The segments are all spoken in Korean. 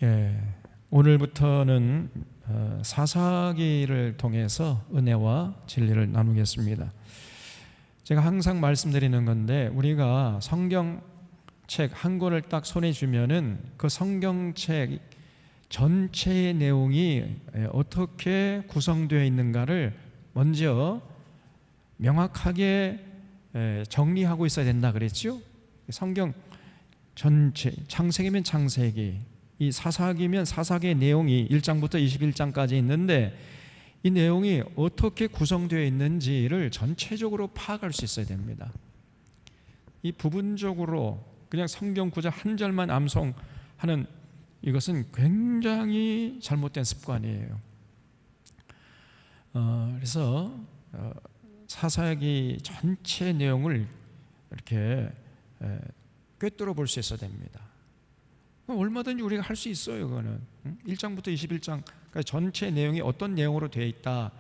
예, 오늘부터는 사사기를 통해서 은혜와 진리를 나누겠습니다. 제가 항상 말씀드리는 건데, 우리가 성경책 한 권을 딱 손에 주면은 그 성경책 전체의 내용이 어떻게 구성되어 있는가를 먼저 명확하게 정리하고 있어야 된다 그랬죠? 성경 전체, 창세기면 창세기, 이 사사기면 사사기의 내용이 1장부터 21장까지 있는데, 이 내용이 어떻게 구성되어 있는지를 전체적으로 파악할 수 있어야 됩니다. 이 부분적으로 그냥 성경 구절 한 절만 암송하는 이것은 굉장히 잘못된 습관이에요. 그래서 사사기 전체 내용을 이렇게 꿰뚫어 볼 수 있어야 됩니다. 얼마든지 우리가 할 수 있어요. 그거는 1장부터 21장까지 전체 내용이 어떤 내용으로 되어 있다,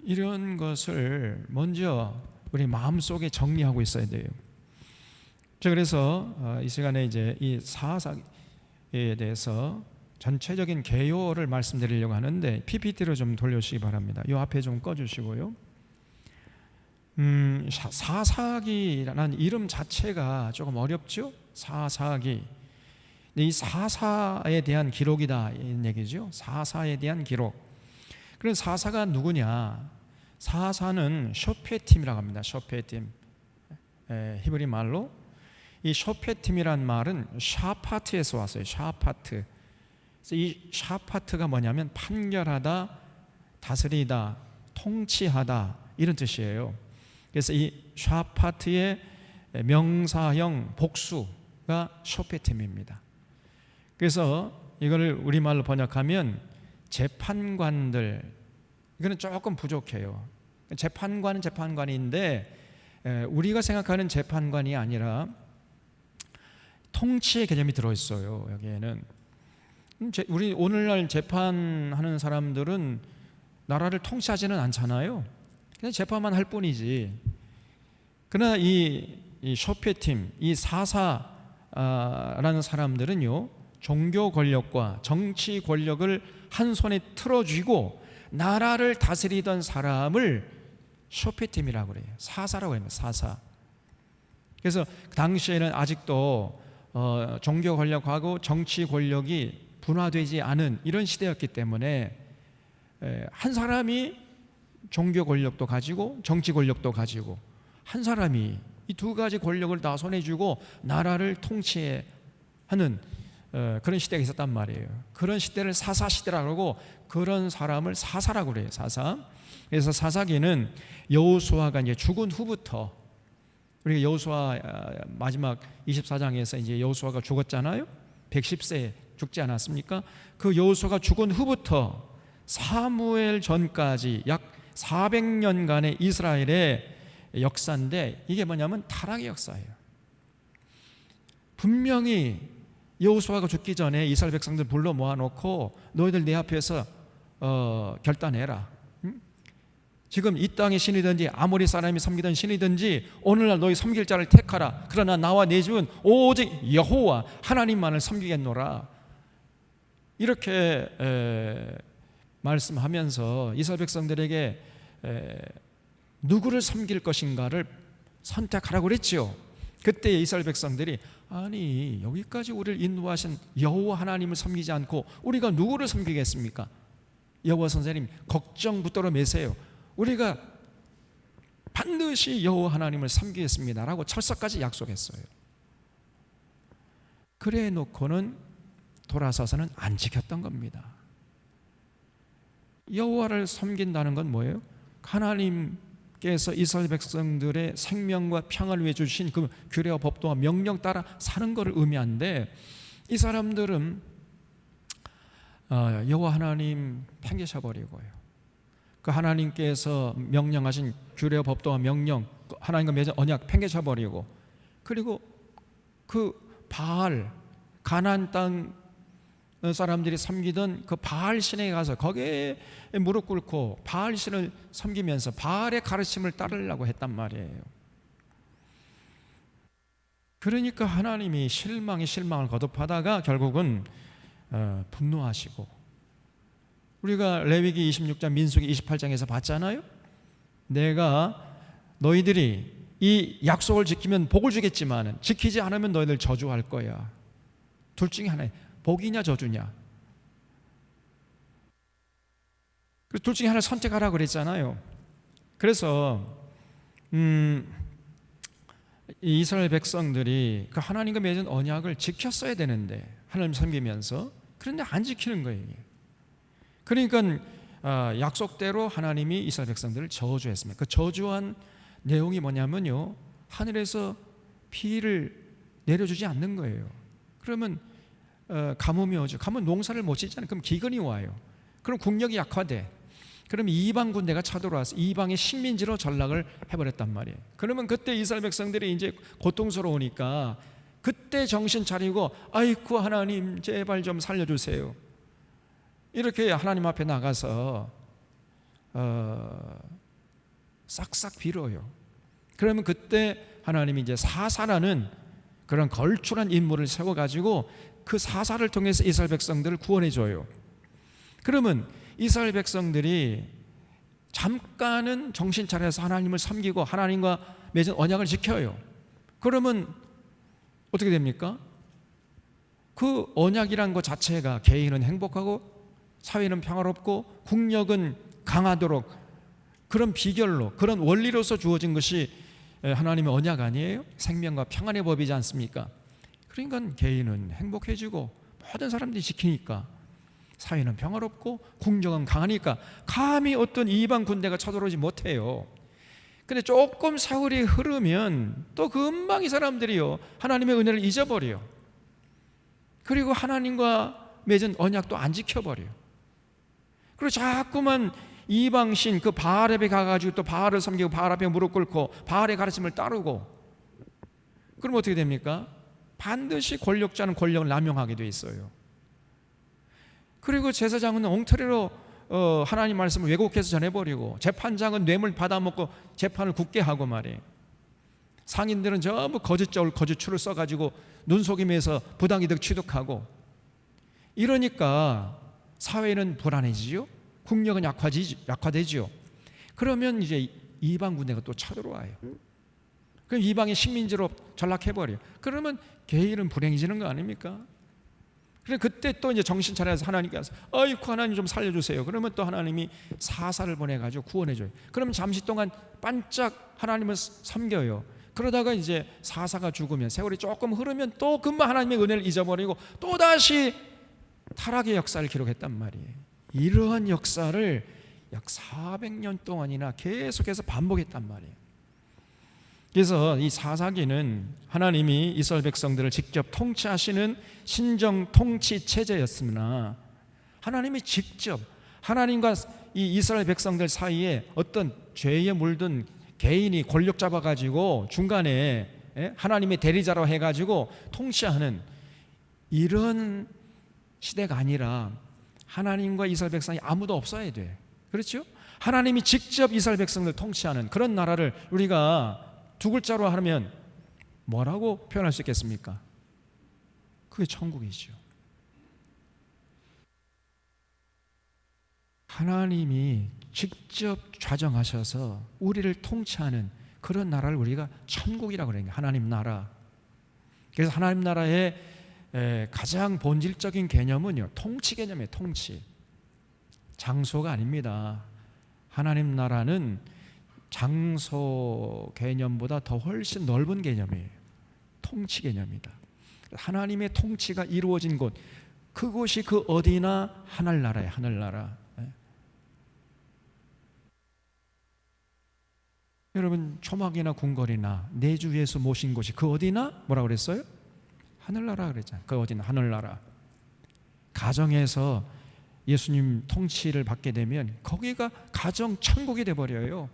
이런 것을 먼저 우리 마음속에 정리하고 있어야 돼요. 그래서 이 시간에 이제 이 사사기에 대해서 전체적인 개요를 말씀드리려고 하는데, PPT로 좀 돌려주시기 바랍니다. 이 앞에 좀 꺼주시고요. 사사기라는 이름 자체가 조금 어렵죠? 사사기. 이 사사에 대한 기록이다, 이런 얘기죠. 사사에 대한 기록. 그럼 사사가 누구냐? 사사는 쇼페팀이라고 합니다. 쇼페팀. 히브리 말로. 이 쇼페팀이란 말은 샤파트에서 왔어요. 샤파트. 그래서 이 샤파트가 뭐냐면 판결하다, 다스리다, 통치하다, 이런 뜻이에요. 그래서 이 샤파트의 명사형 복수가 쇼페팀입니다. 그래서 이거를 우리말로 번역하면 재판관들, 이거는 조금 부족해요. 재판관은 재판관인데 우리가 생각하는 재판관이 아니라 통치의 개념이 들어있어요. 여기에는 우리 오늘날 재판하는 사람들은 나라를 통치하지는 않잖아요. 그냥 재판만 할 뿐이지. 그러나 이 쇼페팀, 이 사사라는 사람들은요, 종교 권력과 정치 권력을 한 손에 틀어쥐고 나라를 다스리던 사람을 쇼페팀이라고 그래요. 사사라고 합니다. 사사. 그래서 그 당시에는 아직도 종교 권력하고 정치 권력이 분화되지 않은 이런 시대였기 때문에 한 사람이 종교 권력도 가지고 정치 권력도 가지고, 한 사람이 이 두 가지 권력을 다 손에 쥐고 나라를 통치하는 그런 시대가 있었단 말이에요. 그런 시대를 사사시대라고 하고, 그런 사람을 사사라고 그래요. 사사. 그래서 사사기는 여호수아가 이제 죽은 후부터, 우리가 여호수아 마지막 24장에서 이제 여호수아가 죽었잖아요. 110세에 죽지 않았습니까? 그 여호수아가 죽은 후부터 사무엘 전까지 약 400년간의 이스라엘의 역사인데, 이게 뭐냐면 타락의 역사예요. 분명히 여호수아가 죽기 전에 이스라엘 백성들 불러 모아놓고 너희들 내 앞에서 결단해라. 지금 이 땅의 신이든지 아모리 사람이 섬기던 신이든지 오늘날 너희 섬길 자를 택하라. 그러나 나와 내 집은 오직 여호와 하나님만을 섬기겠노라. 이렇게 말씀하면서 이스라엘 백성들에게 누구를 섬길 것인가를 선택하라고 그랬죠. 그때 이스라엘 백성들이, 아니 여기까지 우리를 인도하신 여호와 하나님을 섬기지 않고 우리가 누구를 섬기겠습니까? 여호와 선생님 걱정 붙들어 매세요. 우리가 반드시 여호와 하나님을 섬기겠습니다 라고 철석까지 약속했어요. 그래 놓고는 돌아서서는 안 지켰던 겁니다. 여호와를 섬긴다는 건 뭐예요? 하나님께서 이스라엘 백성들의 생명과 평안을 위해 주신 그 규례와 법도와 명령 따라 사는 것을 의미하는데, 이 사람들은 여호와 하나님 팽개쳐버리고요, 그 하나님께서 명령하신 규례와 법도와 명령, 하나님과 맺은 언약 팽개쳐버리고, 그리고 그 바알, 가나안 땅 사람들이 섬기던 그 바알 신에 가서 거기에 무릎 꿇고 바알 신을 섬기면서 바알의 가르침을 따르려고 했단 말이에요. 그러니까 하나님이 실망을 거듭하다가 결국은 분노하시고, 우리가 레위기 26장 민수기 28장에서 봤잖아요. 내가 너희들이 이 약속을 지키면 복을 주겠지만 지키지 않으면 너희들 저주할 거야. 둘 중에 하나예요. 복이냐 저주냐. 둘 중에 하나를 선택하라고 그랬잖아요. 그래서 이스라엘 백성들이 그 하나님과 맺은 언약을 지켰어야 되는데, 하나님 섬기면서, 그런데 안 지키는 거예요. 그러니까 약속대로 하나님이 이스라엘 백성들을 저주했습니다. 그 저주한 내용이 뭐냐면요, 하늘에서 비를 내려주지 않는 거예요. 그러면 가뭄이 오죠. 가뭄 농사를 못 짓잖아요. 그럼 기근이 와요. 그럼 국력이 약화돼. 그럼 이방 군대가 쳐들어와서 이방의 식민지로 전락을 해버렸단 말이에요. 그러면 그때 이스라엘 백성들이 이제 고통스러우니까 그때 정신 차리고, 아이쿠 하나님 제발 좀 살려주세요, 이렇게 하나님 앞에 나가서 싹싹 빌어요. 그러면 그때 하나님이 이제 사사라는 그런 걸출한 인물을 세워가지고 그 사사를 통해서 이스라엘 백성들을 구원해줘요. 그러면 이스라엘 백성들이 잠깐은 정신 차려서 하나님을 섬기고 하나님과 맺은 언약을 지켜요. 그러면 어떻게 됩니까? 그 언약이란 것 자체가 개인은 행복하고 사회는 평화롭고 국력은 강하도록, 그런 비결로, 그런 원리로서 주어진 것이 하나님의 언약 아니에요? 생명과 평안의 법이지 않습니까? 그러니까 개인은 행복해지고 모든 사람들이 지키니까 사회는 평화롭고 국력은 강하니까 감히 어떤 이방 군대가 쳐들어오지 못해요. 근데 조금 세월이 흐르면 또 금방 이 사람들이요, 하나님의 은혜를 잊어버려요. 그리고 하나님과 맺은 언약도 안 지켜버려요. 그리고 자꾸만 이방신 그 바알 앞에 가가지고 또 바알을 섬기고 바알 앞에 무릎 꿇고 바알의 가르침을 따르고, 그럼 어떻게 됩니까? 반드시 권력자는 권력을 남용하게 돼 있어요. 그리고 제사장은 엉터리로 하나님 말씀을 왜곡해서 전해버리고, 재판장은 뇌물 받아먹고 재판을 굳게 하고 말이에요. 상인들은 전부 거짓적을 거짓줄을 써가지고 눈속임에서 부당이득 취득하고, 이러니까 사회는 불안해지죠. 국력은 약화되지요. 그러면 이제 이방 군대가 또 쳐들어와요. 그럼 이방의 식민지로 전락해버려요. 그러면 개인은 불행해지는 거 아닙니까? 그래, 그때 또 이제 정신 차려서 하나님께서 아이고 하나님 좀 살려주세요. 그러면 또 하나님이 사사를 보내가지고 구원해줘요. 그러면 잠시 동안 반짝 하나님을 섬겨요. 그러다가 이제 사사가 죽으면 세월이 조금 흐르면 또 금방 하나님의 은혜를 잊어버리고 또 다시 타락의 역사를 기록했단 말이에요. 이러한 역사를 약 400년 동안이나 계속해서 반복했단 말이에요. 그래서 이 사사기는 하나님이 이스라엘 백성들을 직접 통치하시는 신정 통치 체제였으나, 하나님이 직접 하나님과 이 이스라엘 백성들 사이에 어떤 죄에 물든 개인이 권력 잡아가지고 중간에 하나님의 대리자로 해가지고 통치하는 이런 시대가 아니라, 하나님과 이스라엘 백성이 아무도 없어야 돼. 그렇죠? 하나님이 직접 이스라엘 백성들 통치하는 그런 나라를 우리가 두 글자로 하면 뭐라고 표현할 수 있겠습니까? 그게 천국이죠. 하나님이 직접 좌정하셔서 우리를 통치하는 그런 나라를 우리가 천국이라고 그래요. 하나님 나라. 그래서 하나님 나라의 가장 본질적인 개념은요, 통치 개념이에요. 통치. 장소가 아닙니다. 하나님 나라는 장소 개념보다 더 훨씬 넓은 개념이에요. 통치 개념이다. 하나님의 통치가 이루어진 곳, 그곳이 그 어디나 하늘나라예요. 하늘나라. 여러분, 초막이나 궁궐이나 내주 예수 모신 곳이 그 어디나 뭐라고 그랬어요? 하늘나라 그랬잖아요. 그 어디나 하늘나라. 가정에서 예수님 통치를 받게 되면 거기가 가정 천국이 돼버려요.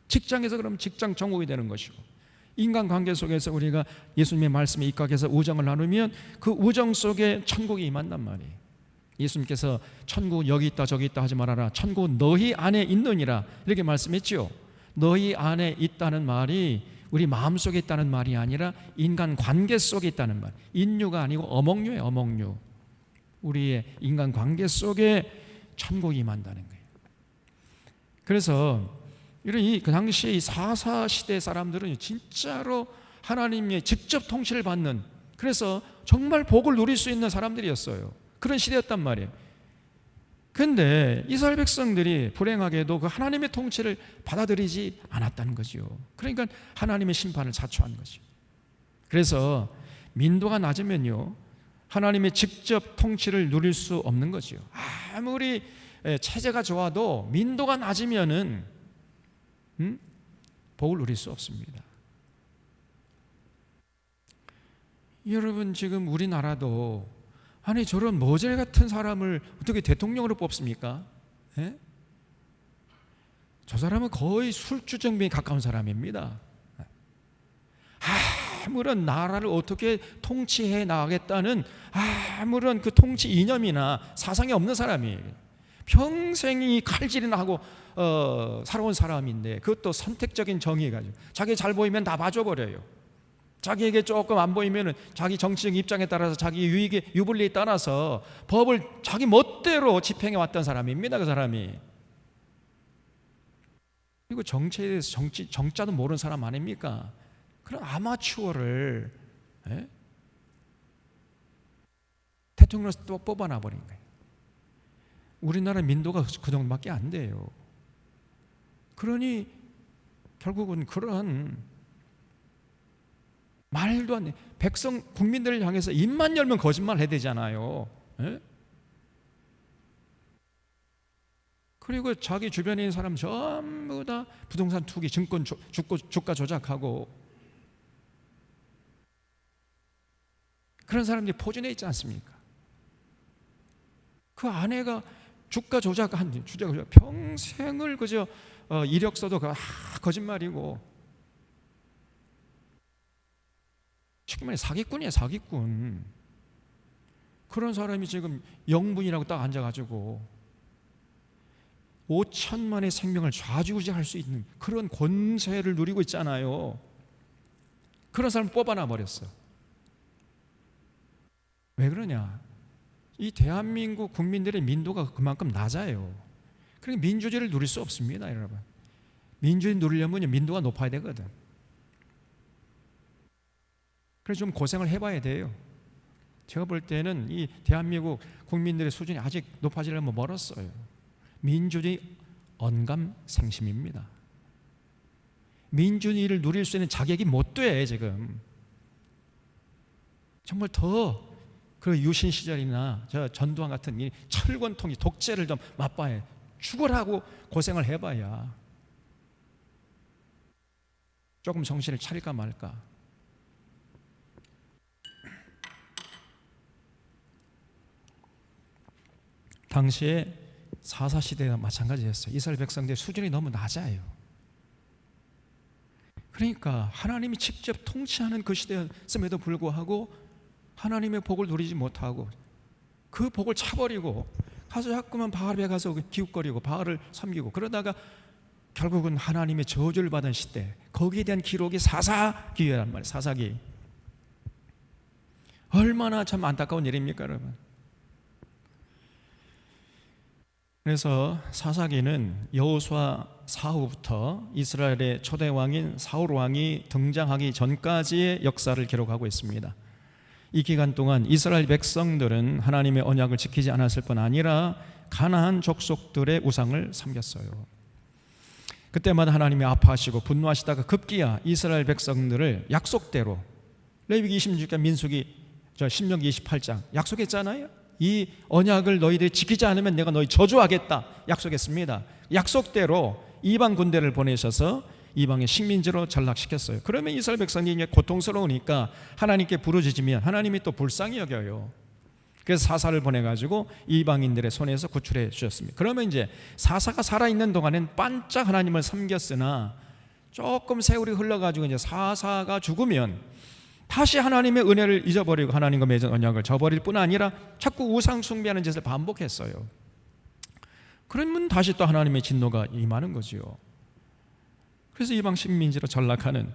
직장에서 그럼 직장 천국이 되는 것이고, 인간관계 속에서 우리가 예수님의 말씀에 입각해서 우정을 나누면 그 우정 속에 천국이 임한단 말이에요. 예수님께서 천국 여기 있다 저기 있다 하지 말아라, 천국 너희 안에 있느니라, 이렇게 말씀했죠. 너희 안에 있다는 말이 우리 마음속에 있다는 말이 아니라 인간 관계 속에 있다는 말. 인류가 아니고 어몽류예요. 어몽류. 우리의 인간 관계 속에 천국이 임한다는 거예요. 그래서 그 당시에 이 사사 시대 사람들은 진짜로 하나님의 직접 통치를 받는, 그래서 정말 복을 누릴 수 있는 사람들이었어요. 그런 시대였단 말이에요. 그런데 이스라엘 백성들이 불행하게도 그 하나님의 통치를 받아들이지 않았다는 거죠. 그러니까 하나님의 심판을 자초한 거죠. 그래서 민도가 낮으면요, 하나님의 직접 통치를 누릴 수 없는 거죠. 아무리 체제가 좋아도 민도가 낮으면은 복을 누릴 수 없습니다. 여러분, 지금 우리나라도 아니 저런 모젤 같은 사람을 어떻게 대통령으로 뽑습니까? 예? 저 사람은 거의 술주정뱅이에 가까운 사람입니다. 아무런 나라를 어떻게 통치해 나가겠다는 아무런 그 통치 이념이나 사상이 없는 사람이에요. 평생이 칼질이나 하고 살아온 사람인데, 그것도 선택적인 정의가지고 자기 잘 보이면 다 봐줘버려요. 자기에게 조금 안 보이면 자기 정치적 입장에 따라서 자기 유익의 유불리에 따라서 법을 자기 멋대로 집행해 왔던 사람입니다. 그 사람이. 그리고 정치에 대해서 정자도 모르는 사람 아닙니까? 그런 아마추어를 대통령으로 또 뽑아놔 버린 거예요. 우리나라 민도가 그 정도밖에 안 돼요. 그러니 결국은 그런 말도 안 돼. 백성, 국민들을 향해서 입만 열면 거짓말 해야 되잖아요. 에? 그리고 자기 주변에 있는 사람 전부 다 부동산 투기, 증권 주가 조작하고 그런 사람들이 포진해 있지 않습니까? 그 아내가 주가 조작한 평생을 그저 이력서도 거짓말이고, 쉽게 말해 사기꾼이에요. 사기꾼. 그런 사람이 지금 영분이라고 딱 앉아가지고 5천만의 생명을 좌지우지할 수 있는 그런 권세를 누리고 있잖아요. 그런 사람 뽑아놔 버렸어. 왜 그러냐? 이 대한민국 국민들의 민도가 그만큼 낮아요. 그러니까 민주주의를 누릴 수 없습니다, 여러분. 민주주의 누리려면 민도가 높아야 되거든. 그래서 좀 고생을 해봐야 돼요. 제가 볼 때는 이 대한민국 국민들의 수준이 아직 높아지려면 멀었어요. 민주주의 언감생심입니다. 민주주의를 누릴 수 있는 자격이 못 돼. 지금 정말 더 그 유신 시절이나 저 전두환 같은 이 철권통이 독재를 좀 맛봐야, 죽으라고 고생을 해봐야 조금 정신을 차릴까 말까. 당시에 사사시대가 마찬가지였어요. 이스라엘 백성들의 수준이 너무 낮아요. 그러니까 하나님이 직접 통치하는 그 시대였음에도 불구하고 하나님의 복을 누리지 못하고 그 복을 차버리고 가서 자꾸만 바알에 가서 기웃거리고 바알을 섬기고, 그러다가 결국은 하나님의 저주를 받은 시대, 거기에 대한 기록이 사사기란 말이에요. 사사기. 얼마나 참 안타까운 일입니까, 여러분. 그래서 사사기는 여호수아 사후부터 이스라엘의 초대 왕인 사울 왕이 등장하기 전까지의 역사를 기록하고 있습니다. 이 기간 동안 이스라엘 백성들은 하나님의 언약을 지키지 않았을 뿐 아니라 가나안 족속들의 우상을 섬겼어요. 그때마다 하나님이 아파하시고 분노하시다가 급기야 이스라엘 백성들을 약속대로, 레위기 26장, 민수기 신명기 28장 약속했잖아요. 이 언약을 너희들이 지키지 않으면 내가 너희 저주하겠다 약속했습니다. 약속대로 이방 군대를 보내셔서 이방의 식민지로 전락시켰어요. 그러면 이스라엘 백성이 고통스러우니까 하나님께 부르짖으면 하나님이 또 불쌍히 여겨요. 그래서 사사를 보내가지고 이방인들의 손에서 구출해 주셨습니다. 그러면 이제 사사가 살아있는 동안엔 반짝 하나님을 섬겼으나 조금 세월이 흘러가지고 이제 사사가 죽으면 다시 하나님의 은혜를 잊어버리고 하나님과 맺은 언약을 저버릴 뿐 아니라 자꾸 우상 숭배하는 짓을 반복했어요. 그러면 다시 또 하나님의 진노가 임하는 거지요. 그래서 이방 식민지로 전락하는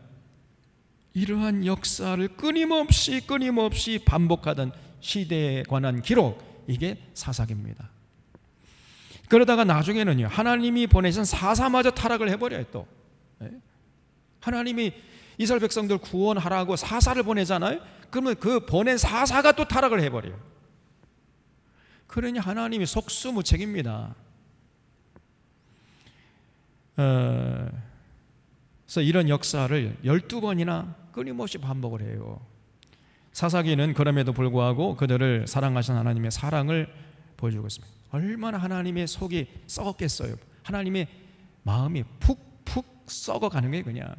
이러한 역사를 끊임없이 반복하던 시대에 관한 기록, 이게 사사기입니다. 그러다가 나중에는요, 하나님이 보내신 사사마저 타락을 해버려요. 또 하나님이 이스라엘 백성들 구원하라고 사사를 보내잖아요. 그러면 그 보낸 사사가 또 타락을 해버려요. 그러니 하나님이 속수무책입니다. 그래서 이런 역사를 12번이나 끊임없이 반복을 해요. 사사기는 그럼에도 불구하고 그들을 사랑하신 하나님의 사랑을 보여주고 있습니다. 얼마나 하나님의 속이 썩었겠어요. 하나님의 마음이 푹푹 썩어가는 거예요, 그냥.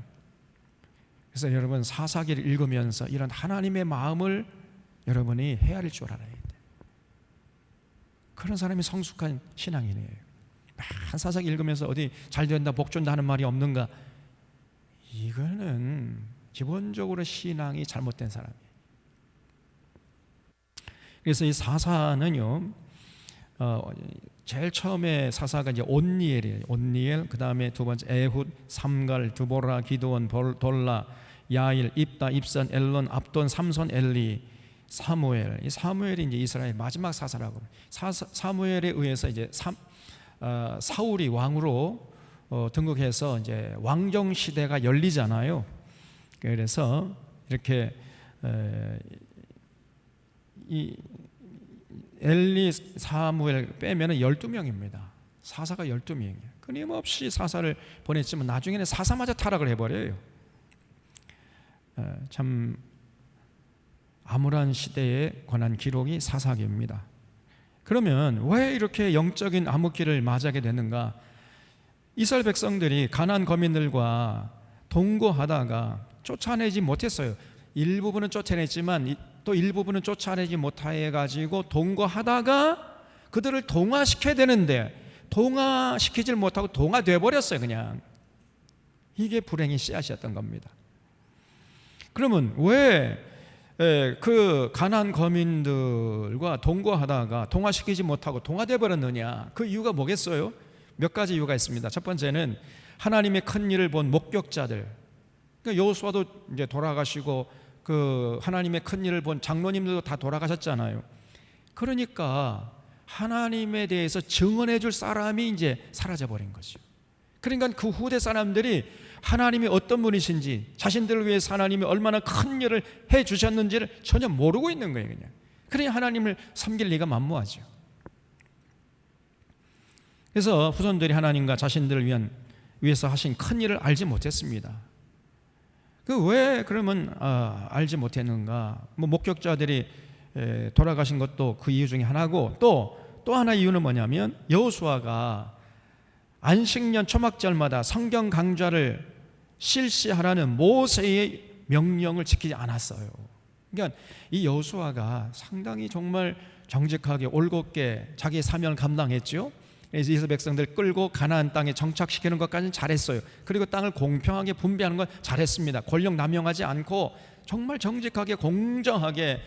그래서 여러분, 사사기를 읽으면서 이런 하나님의 마음을 여러분이 헤아릴 줄 알아야 돼요. 그런 사람이 성숙한 신앙인이에요. 한 사사기 읽으면서 어디 잘 된다, 복 준다 하는 말이 없는가? 이거는 기본적으로 신앙이 잘못된 사람이에요. 그래서 이 사사는요, 제일 처음에 사사가 이제 온니엘이에요. 온니엘, 그 다음에 두 번째 에훗, 삼갈, 두보라, 기드온, 돌라, 야일, 입다, 입산, 엘론, 압돈, 삼손, 엘리, 사무엘. 이 사무엘이 이제 이스라엘 마지막 사사라고. 사무엘에 의해서 이제 사울이 왕으로 등극해서 이제 왕정 시대가 열리잖아요. 그래서 이렇게 이 엘리, 사무엘 빼면은 12명입니다. 사사가 12명이에요. 끊임없이 사사를 보냈지만 나중에는 사사마저 타락을 해버려요. 참 암울한 시대에 관한 기록이 사사기입니다. 그러면 왜 이렇게 영적인 암흑기를 맞이하게 되는가? 이스라엘 백성들이 가나안 거민들과 동거하다가 쫓아내지 못했어요. 일부분은 쫓아냈지만 또 일부분은 쫓아내지 못해가지고 동거하다가 그들을 동화시켜야 되는데 동화시키질 못하고 동화돼 버렸어요. 그냥 이게 불행의 씨앗이었던 겁니다. 그러면 왜 그 가나안 거민들과 동거하다가 동화시키지 못하고 동화돼 버렸느냐? 그 이유가 뭐겠어요? 몇 가지 이유가 있습니다. 첫 번째는 하나님의 큰 일을 본 목격자들. 그러니까 여호수아도 이제 돌아가시고 그 하나님의 큰 일을 본 장로님들도 다 돌아가셨잖아요. 그러니까 하나님에 대해서 증언해 줄 사람이 이제 사라져 버린 거죠. 그러니까 그 후대 사람들이 하나님이 어떤 분이신지, 자신들을 위해서 하나님이 얼마나 큰 일을 해 주셨는지를 전혀 모르고 있는 거예요, 그냥. 그러니 하나님을 섬길 리가 만무하죠. 그래서 후손들이 하나님과 자신들을 위해서 하신 큰 일을 알지 못했습니다. 그 왜 그러면 알지 못했는가? 뭐 목격자들이 돌아가신 것도 그 이유 중에 하나고, 또 하나 이유는 뭐냐면 여호수아가 안식년 초막절마다 성경 강좌를 실시하라는 모세의 명령을 지키지 않았어요. 그러니까 이 여호수아가 상당히 정말 정직하게 올곧게 자기의 사명을 감당했죠. 그래서 이스라엘 백성들 끌고 가나안 땅에 정착시키는 것까지는 잘했어요. 그리고 땅을 공평하게 분배하는 건 잘했습니다. 권력 남용하지 않고 정말 정직하게 공정하게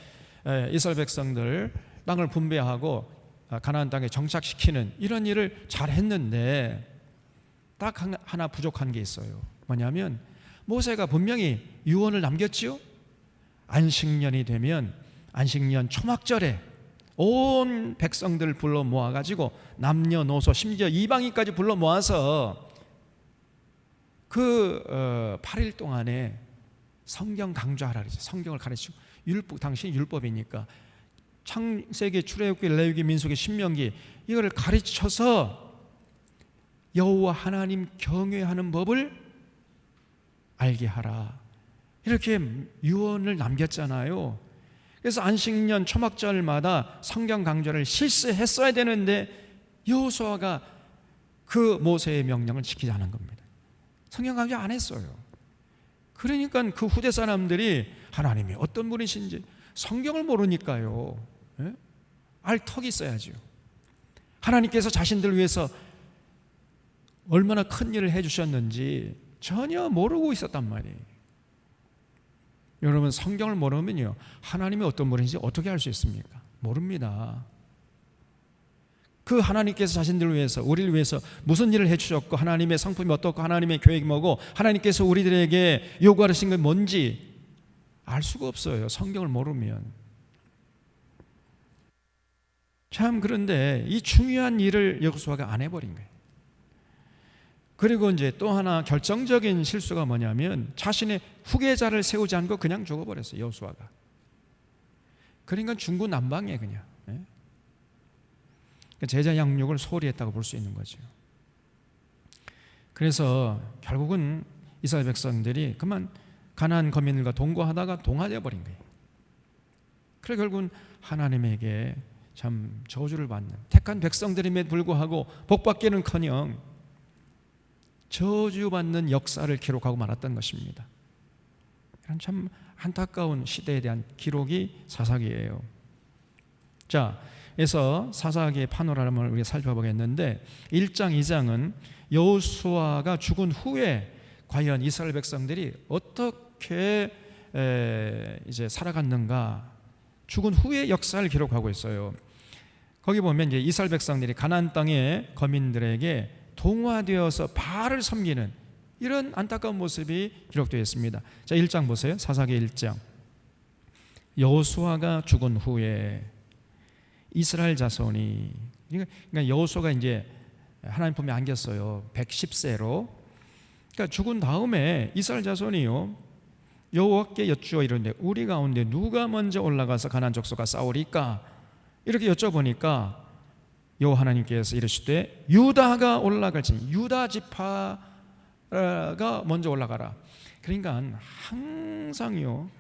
이스라엘 백성들 땅을 분배하고 가나안 땅에 정착시키는 이런 일을 잘했는데 딱 하나 부족한 게 있어요. 뭐냐면 모세가 분명히 유언을 남겼지요. 안식년이 되면 안식년 초막절에 온 백성들을 불러 모아가지고 남녀노소 심지어 이방인까지 불러 모아서 그 8일 동안에 성경 강좌하라 그러죠. 성경을 가르치고 당시 율법이니까 창세기, 출애굽기, 레위기, 민수기, 신명기 이거를 가르쳐서 여호와 하나님 경외하는 법을 알게 하라. 이렇게 유언을 남겼잖아요. 그래서 안식년 초막절마다 성경 강좌를 실시했어야 되는데 여호수아가 그 모세의 명령을 지키지 않은 겁니다. 성경 강좌 안 했어요. 그러니까 그 후대 사람들이 하나님이 어떤 분이신지 성경을 모르니까요. 알 턱이 있어야죠. 하나님께서 자신들 위해서 얼마나 큰 일을 해주셨는지 전혀 모르고 있었단 말이에요. 여러분, 성경을 모르면요 하나님이 어떤 분인지 어떻게 알 수 있습니까? 모릅니다. 그 하나님께서 자신들을 위해서, 우리를 위해서 무슨 일을 해주셨고 하나님의 성품이 어떻고 하나님의 계획이 뭐고 하나님께서 우리들에게 요구하신 건 뭔지 알 수가 없어요. 성경을 모르면. 참, 그런데 이 중요한 일을 여호수아가 안 해버린 거예요. 그리고 이제 또 하나 결정적인 실수가 뭐냐면 자신의 후계자를 세우지 않고 그냥 죽어버렸어요. 여호수아가. 그러니까 중구난방이에요, 그냥. 제자 양육을 소홀히 했다고 볼 수 있는 거죠. 그래서 결국은 이스라엘 백성들이 그만 가나안 거민들과 동거하다가 동화되어 버린 거예요. 그래 결국은 하나님에게 참 저주를 받는, 택한 백성들임에도 불구하고 복받기는커녕 저주받는 역사를 기록하고 말았던 것입니다. 이런 참 안타까운 시대에 대한 기록이 사사기예요. 자, 그래서 사사기의 파노라마를 우리가 살펴보겠는데 1장, 2장은 여호수아가 죽은 후에 과연 이스라엘 백성들이 어떻게 이제 살아갔는가, 죽은 후의 역사를 기록하고 있어요. 거기 보면 이제 이스라엘 백성들이 가나안 땅의 거민들에게 동화되어서 바알을 섬기는 이런 안타까운 모습이 기록되어 있습니다. 자, 1장 보세요. 사사기 1장. 여호수아가 죽은 후에 이스라엘 자손이, 그러니까 여호수아가 이제 하나님 품에 안겼어요. 110세로. 그러니까 죽은 다음에 이스라엘 자손이요, 여호와께 여쭈어 이르는데 우리 가운데 누가 먼저 올라가서 가나안 족속과 싸우리까? 이렇게 여쭤보니까 여호와 하나님께서 이르시되 유다가 올라갈지, 유다 지파가 먼저 올라가라. 그러니까 항상요,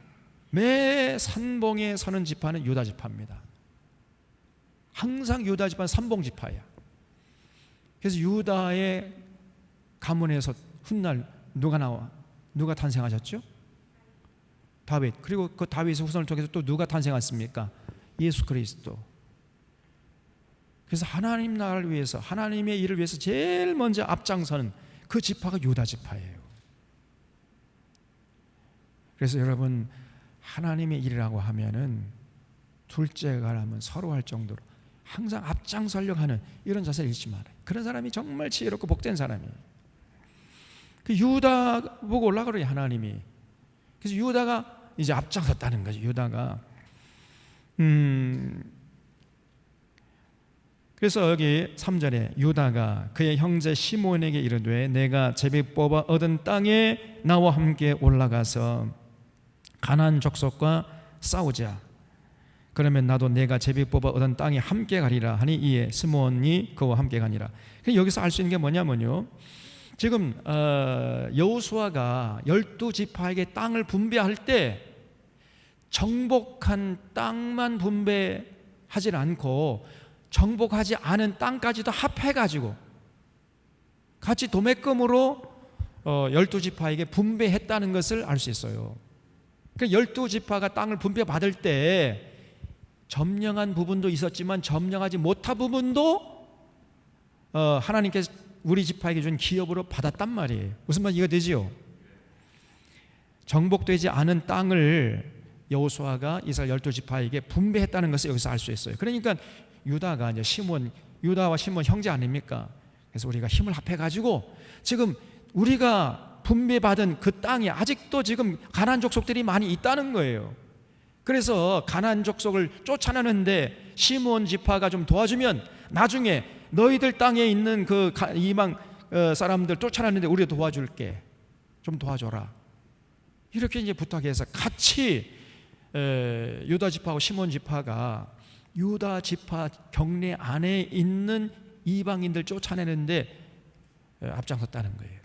매 산봉에 서는 지파는 유다 지파입니다. 항상 유다 지파는 산봉 지파야. 그래서 유다의 가문에서 훗날 누가 탄생하셨죠? 다윗. 그리고 그 다윗의 후손을 통해서 또 누가 탄생했습니까? 예수 그리스도. 그래서 하나님 나라를 위해서, 하나님의 일을 위해서 제일 먼저 앞장서는 그 지파가 유다 지파예요. 그래서 여러분, 하나님의 일이라고 하면은 둘째가 라면 서로 할 정도로 항상 앞장서려고 하는 이런 자세를 잃지 말아요. 그런 사람이 정말 지혜롭고 복된 사람이에요. 그 유다 보고 올라가래요, 하나님이. 그래서 유다가 이제 앞장섰다는 거죠. 유다가. 그래서 여기 3절에 유다가 그의 형제 시몬에게 이르되 내가 제비 뽑아 얻은 땅에 나와 함께 올라가서 가나안 족속과 싸우자. 그러면 나도 내가 제비 뽑아 얻은 땅에 함께 가리라 하니 이에 시몬이 그와 함께 가니라. 여기서 알 수 있는 게 뭐냐면요, 지금 여호수아가 12지파에게 땅을 분배할 때 정복한 땅만 분배하지 않고 정복하지 않은 땅까지도 합해가지고 같이 도매금으로 12지파에게 분배했다는 것을 알 수 있어요. 그러니까 12지파가 땅을 분배받을 때 점령한 부분도 있었지만 점령하지 못한 부분도 하나님께서 우리 지파에게 준 기업으로 받았단 말이에요. 무슨 말 이해가 되지요? 정복되지 않은 땅을 여호수아가 이스라엘 12지파에게 분배했다는 것을 여기서 알 수 있어요. 그러니까 유다가 이제 유다와 시몬 형제 아닙니까? 그래서 우리가 힘을 합해가지고 지금 우리가 분배받은 그 땅이 아직도 지금 가나안 족속들이 많이 있다는 거예요. 그래서 가나안 족속을 쫓아내는데 시몬 지파가 좀 도와주면 나중에 너희들 땅에 있는 그 이방 사람들 쫓아내는데 우리가 도와줄게, 좀 도와줘라. 이렇게 이제 부탁해서 같이 유다 지파하고 시몬 지파가 유다 지파 경내 안에 있는 이방인들 쫓아내는데 앞장섰다는 거예요.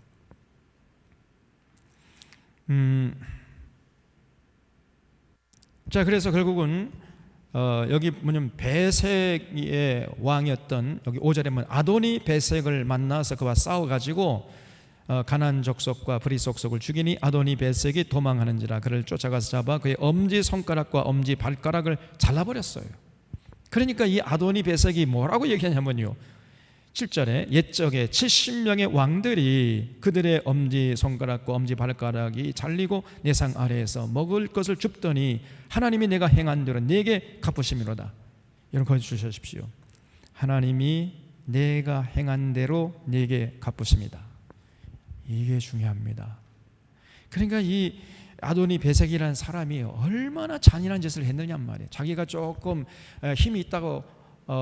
자, 그래서 결국은 여기 뭐냐면 베색의 왕이었던, 여기 5절에 보면 아도니 베색을 만나서 그와 싸워가지고 가나안 족속과 브리 족속을 죽이니 아도니 베색이 도망하는지라 그를 쫓아가서 잡아 그의 엄지 손가락과 엄지 발가락을 잘라버렸어요. 그러니까 이 아도니 베색이 뭐라고 얘기하냐면요, 7절에 옛적에 70명의 왕들이 그들의 엄지 손가락과 엄지 발가락이 잘리고 내 상 아래에서 먹을 것을 줍더니 하나님이 내가 행한 대로 내게 갚으심이로다. 여러분 거기 주십시오. 하나님이 내가 행한 대로 내게 갚으십니다. 이게 중요합니다. 그러니까 이 아도니 베섹이라는 사람이 얼마나 잔인한 짓을 했느냐 말이에요. 자기가 조금 힘이 있다고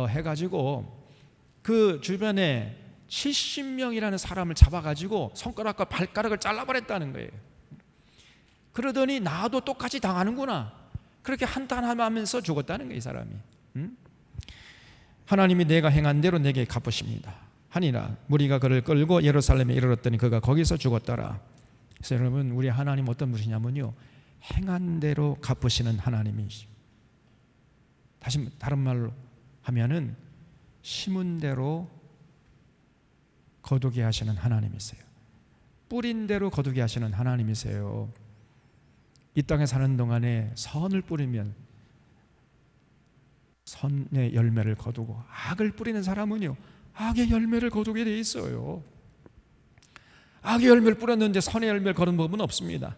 해가지고 그 주변에 70명이라는 사람을 잡아가지고 손가락과 발가락을 잘라버렸다는 거예요. 그러더니 나도 똑같이 당하는구나, 그렇게 한탄하면서 죽었다는 거예요, 이 사람이. 하나님이 내가 행한 대로 내게 갚으십니다 하니라. 무리가 그를 끌고 예루살렘에 이르렀더니 그가 거기서 죽었더라. 그래서 여러분, 우리 하나님 어떤 분이냐면요, 행한 대로 갚으시는 하나님이십니다. 다시 다른 말로 하면은 심은 대로 거두게 하시는 하나님이세요. 뿌린 대로 거두게 하시는 하나님이세요. 이 땅에 사는 동안에 선을 뿌리면 선의 열매를 거두고, 악을 뿌리는 사람은요 악의 열매를 거두게 돼 있어요. 악의 열매를 뿌렸는데 선의 열매를 거둔 법은 없습니다.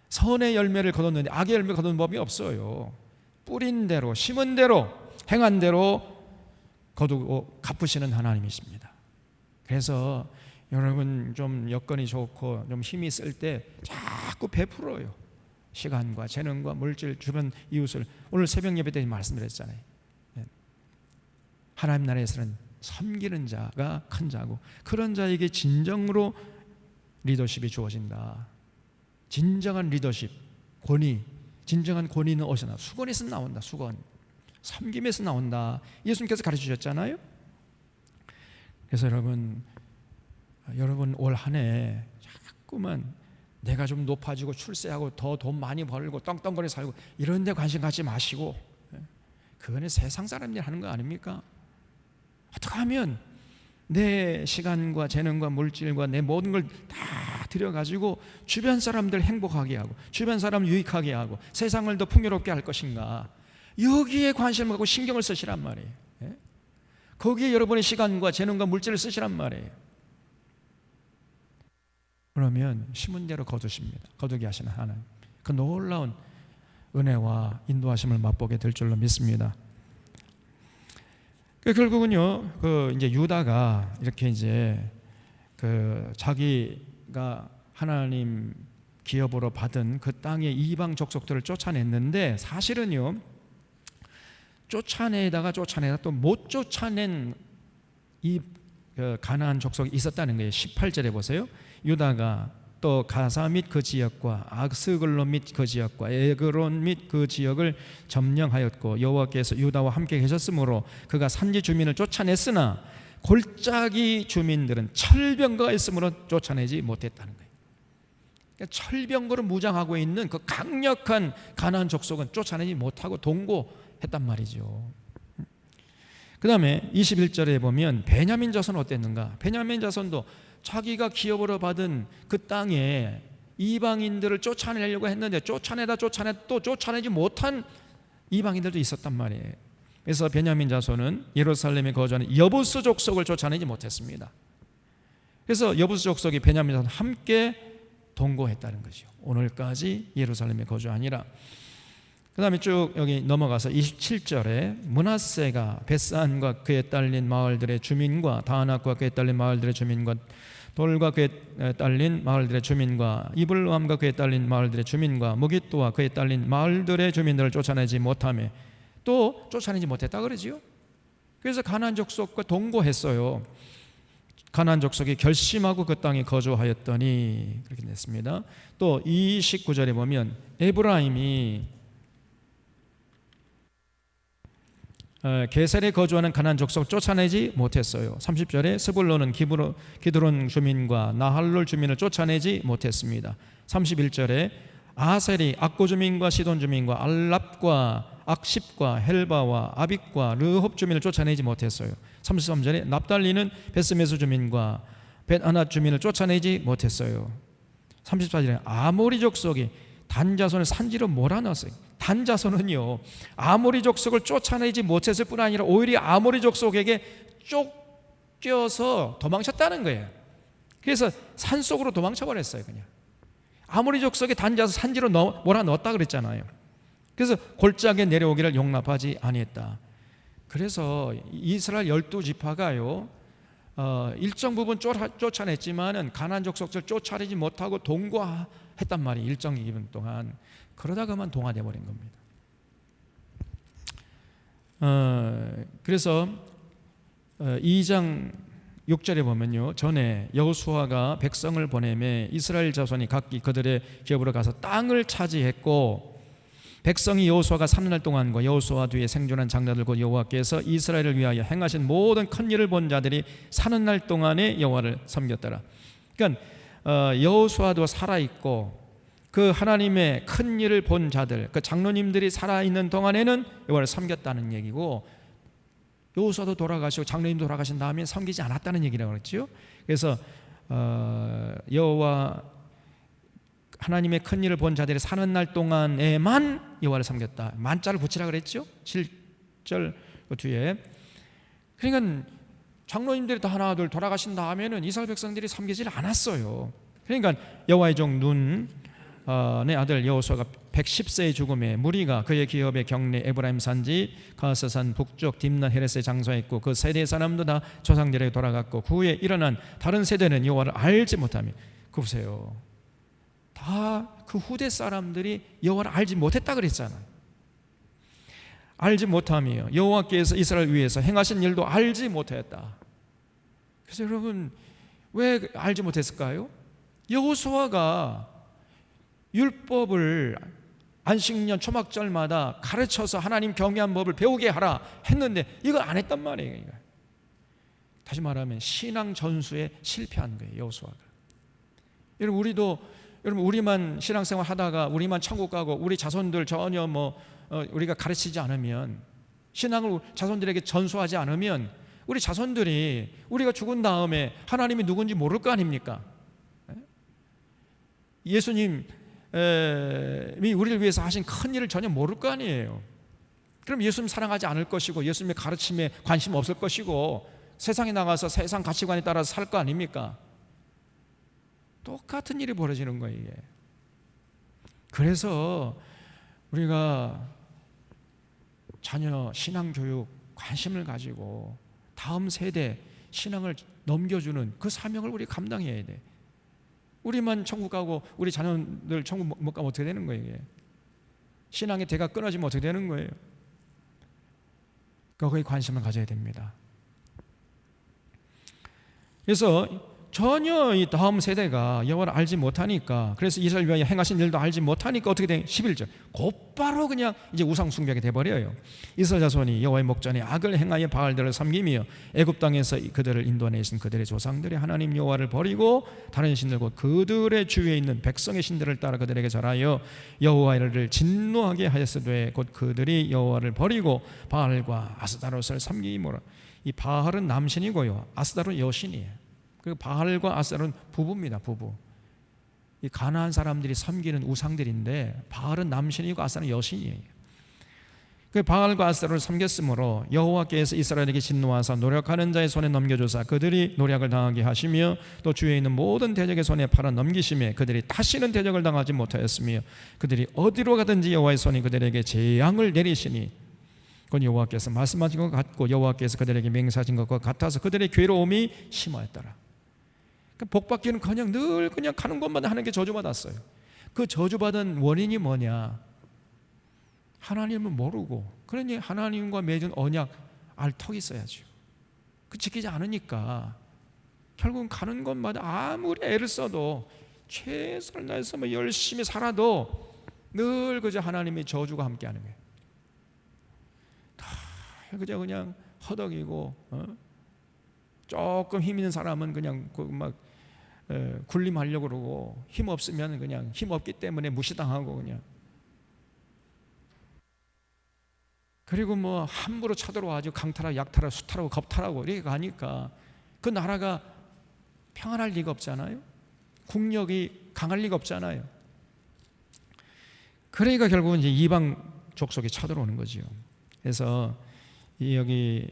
선의 열매를 거뒀는데 악의 열매를 거둔 법이 없어요. 뿌린 대로, 심은 대로, 행한 대로 거두고 갚으시는 하나님이십니다. 그래서 여러분, 좀 여건이 좋고 좀 힘이 있을 때 자꾸 베풀어요. 시간과 재능과 물질, 주변 이웃을. 오늘 새벽 예배 때 말씀드렸잖아요. 하나님 나라에서는 섬기는 자가 큰 자고, 그런 자에게 진정으로 리더십이 주어진다. 진정한 리더십, 권위, 진정한 권위는 어디서 나와? 수건에서 나온다. 수건, 섬김에서 나온다. 예수님께서 가르치셨잖아요. 그래서 여러분 올 한 해 자꾸만 내가 좀 높아지고 출세하고 더 돈 많이 벌고 떵떵거리 살고 이런 데 관심 갖지 마시고, 그거는 세상 사람들이 하는 거 아닙니까? 어떻게 하면 내 시간과 재능과 물질과 내 모든 걸 다 들여가지고 주변 사람들 행복하게 하고 주변 사람 유익하게 하고 세상을 더 풍요롭게 할 것인가, 여기에 관심을 갖고 신경을 쓰시란 말이에요. 거기에 여러분의 시간과 재능과 물질을 쓰시란 말이에요. 그러면 심은 대로 거두십니다. 거두게 하시는 하나님, 그 놀라운 은혜와 인도하심을 맛보게 될 줄로 믿습니다. 결국은요, 이제 유다가 이렇게 이제 자기가 하나님 기업으로 받은 그 땅의 이방 족속들을 쫓아냈는데, 사실은요, 쫓아내다가 또 못 쫓아낸 이 가나안 족속이 있었다는 거예요. 18절에 보세요. 유다가 또 가사 및 그 지역과 악스글론 및 그 지역과 에그론 및 그 지역을 점령하였고, 여호와께서 유다와 함께 계셨으므로 그가 산지 주민을 쫓아냈으나 골짜기 주민들은 철병거가 있으므로 쫓아내지 못했다는 거예요. 그러니까 철병거로 무장하고 있는 그 강력한 가나안 족속은 쫓아내지 못하고 동고했단 말이죠. 그 다음에 21절에 보면 베냐민 자손은 어땠는가? 베냐민 자손도 자기가 기업으로 받은 그 땅에 이방인들을 쫓아내려고 했는데 쫓아내다 또 쫓아내지 못한 이방인들도 있었단 말이에요. 그래서 베냐민 자손은 예루살렘에 거주하는 여부스 족속을 쫓아내지 못했습니다. 그래서 여부스 족속이 베냐민 자손 함께 동거했다는 거죠. 오늘까지 예루살렘에 거주하니라. 그 다음에 쭉 여기 넘어가서 27절에 므낫세가 벳산과 그에 딸린 마을들의 주민과 다낙과 그에 딸린 마을들의 주민과 돌과 그에 딸린 마을들의 주민과 이블람과 그에 딸린 마을들의 주민과 무깃도와 그에 딸린 마을들의 주민들을 쫓아내지 못하며, 또 쫓아내지 못했다 그러지요. 그래서 가나안 족속과 동거했어요. 가나안 족속이 결심하고 그 땅에 거주하였더니 그렇게 됐습니다. 또 29절에 보면 에브라임이 게셀에 거주하는 가나안 족속을 쫓아내지 못했어요. 30절에 스불론은 기드론 주민과 나할롤 주민을 쫓아내지 못했습니다. 31절에 아셀이 악고 주민과 시돈 주민과 알랍과 악십과 헬바와 아빅과 르홉 주민을 쫓아내지 못했어요. 33절에 납달리는 베스메스 주민과 벳아낫 주민을 쫓아내지 못했어요. 34절에 아모리 족속이 단 자손을 산지로 몰아넣었어요. 단 자손은요, 아모리 족속을 쫓아내지 못했을 뿐 아니라 오히려 아모리 족속에게 쫓겨서 도망쳤다는 거예요. 그래서 산속으로 도망쳐버렸어요. 그냥 아모리 족속의 단 자손 산지로 몰아넣었다 그랬잖아요. 그래서 골짜기에 내려오기를 용납하지 아니했다. 그래서 이스라엘 12지파가요 일정 부분 쫓아냈지만은 가나안 족속들 쫓아내지 못하고 동거했단 말이에요. 일정 기간 동안. 그러다가만 동화돼 버린 겁니다. 그래서 2장 6절에 보면요, 전에 여호수아가 백성을 보내매 이스라엘 자손이 각기 그들의 기업으로 가서 땅을 차지했고, 백성이 여호수아가 3년 동안과 여호수아 뒤에 생존한 장자들 곧 여호와께서 이스라엘을 위하여 행하신 모든 큰 일을 본 자들이 사는 날 동안에 여호와를 섬겼더라. 그러니까 여호수아도 살아있고 그 하나님의 큰 일을 본 자들, 그 장로님들이 살아있는 동안에는 여호와를 섬겼다는 얘기고, 여호수아도 돌아가시고 장로님도 돌아가신 다음에 섬기지 않았다는 얘기라고 그랬죠. 그래서 여호와 하나님의 큰 일을 본 자들이 사는 날 동안에만 여호와를 섬겼다. 만자를 붙이라 그랬죠. 7절 뒤에. 그러니까 장로님들이 다 하나 둘 돌아가신 다음에는 이스라엘 백성들이 섬기질 않았어요. 그러니까 여호와의 종 눈의 아들 여호수아가 110세의 죽음에 무리가 그의 기업의 경내 에브라임 산지 가스산 북쪽 딥나 헤레스에 장사했고, 그 세대 사람도 다 조상들에게 돌아갔고, 그 후에 일어난 다른 세대는 여호와를 알지 못하며, 그 보세요, 다 그 후대 사람들이 여호와를 알지 못했다 그랬잖아요. 알지 못하며 여호와께서 이스라엘 위해서 행하신 일도 알지 못했다. 그래서 여러분, 왜 알지 못했을까요? 여호수아가 율법을 안식년 초막절마다 가르쳐서 하나님 경외한 법을 배우게 하라 했는데 이걸 안 했단 말이에요. 다시 말하면 신앙 전수에 실패한 거예요, 여호수아가. 여러분, 우리만 신앙생활 하다가 우리만 천국 가고 우리 자손들 전혀 우리가 가르치지 않으면, 신앙을 자손들에게 전수하지 않으면 우리 자손들이 우리가 죽은 다음에 하나님이 누군지 모를 거 아닙니까? 예수님이 우리를 위해서 하신 큰 일을 전혀 모를 거 아니에요. 그럼 예수님 사랑하지 않을 것이고 예수님의 가르침에 관심 없을 것이고 세상에 나가서 세상 가치관에 따라서 살 거 아닙니까? 똑같은 일이 벌어지는 거예요, 이게. 그래서 우리가 자녀 신앙교육 관심을 가지고 다음 세대 신앙을 넘겨주는 그 사명을 우리 감당해야 돼. 우리만 천국 가고 우리 자녀들 천국 못 가면 어떻게 되는 거예요, 이게? 신앙의 대가 끊어지면 어떻게 되는 거예요? 거기에 관심을 가져야 됩니다. 그래서 전혀 이 다음 세대가 여호와를 알지 못하니까, 그래서 이스라엘 위하여 행하신 일도 알지 못하니까 어떻게 돼? 11절 곧바로 그냥 이제 우상 숭배하게 돼버려요. 이스라엘 자손이 여호와의 목전에 악을 행하여 바알들을 섬기며 애굽 땅에서 그들을 인도내신 그들의 조상들이 하나님 여호와를 버리고 다른 신들 곧 그들의 주위에 있는 백성의 신들을 따라 그들에게 절하여 여호와를 진노하게 하였으되 곧 그들이 여호와를 버리고 바알과 아스타롯을 섬기므로. 이 바알은 남신이고요, 아스타롯은 여신이에요. 그 바알과 아스타롯은 부부입니다, 부부. 이 가나안 사람들이 섬기는 우상들인데 바알은 남신이고 아스타롯은 여신이에요. 그 바알과 아스타롯을 섬겼으므로 여호와께서 이스라엘에게 진노하사 노력하는 자의 손에 넘겨주사 그들이 노력을 당하게 하시며 또 주위에 있는 모든 대적의 손에 팔아 넘기심에 그들이 다시는 대적을 당하지 못하였으며 그들이 어디로 가든지 여호와의 손이 그들에게 재앙을 내리시니 그건 여호와께서 말씀하신 것 같고 여호와께서 그들에게 맹세하신 것과 같아서 그들의 괴로움이 심하였더라. 복받기는 그냥 늘 그냥 가는 곳마다 하는 게 저주받았어요. 그 저주받은 원인이 뭐냐? 하나님을 모르고, 그러니 하나님과 맺은 언약 알 턱이 있어야죠. 그 지키지 않으니까 결국은 가는 곳마다 아무리 애를 써도 최선을 다해서 열심히 살아도 늘 그저 하나님의 저주가 함께하는 거예요. 다 그저 그냥 허덕이고, 조금 힘 있는 사람은 그냥 막 군림하려고 그러고, 힘 없으면 그냥 힘 없기 때문에 무시당하고 그냥, 그리고 함부로 쳐들어와가지고 강탈하고 약탈하고 수탈하고 겁탈하고 이렇게 가니까 그 나라가 평안할 리가 없잖아요. 국력이 강할 리가 없잖아요. 그러니까 결국은 이제 이방 족속이 쳐들어오는 거죠. 그래서 여기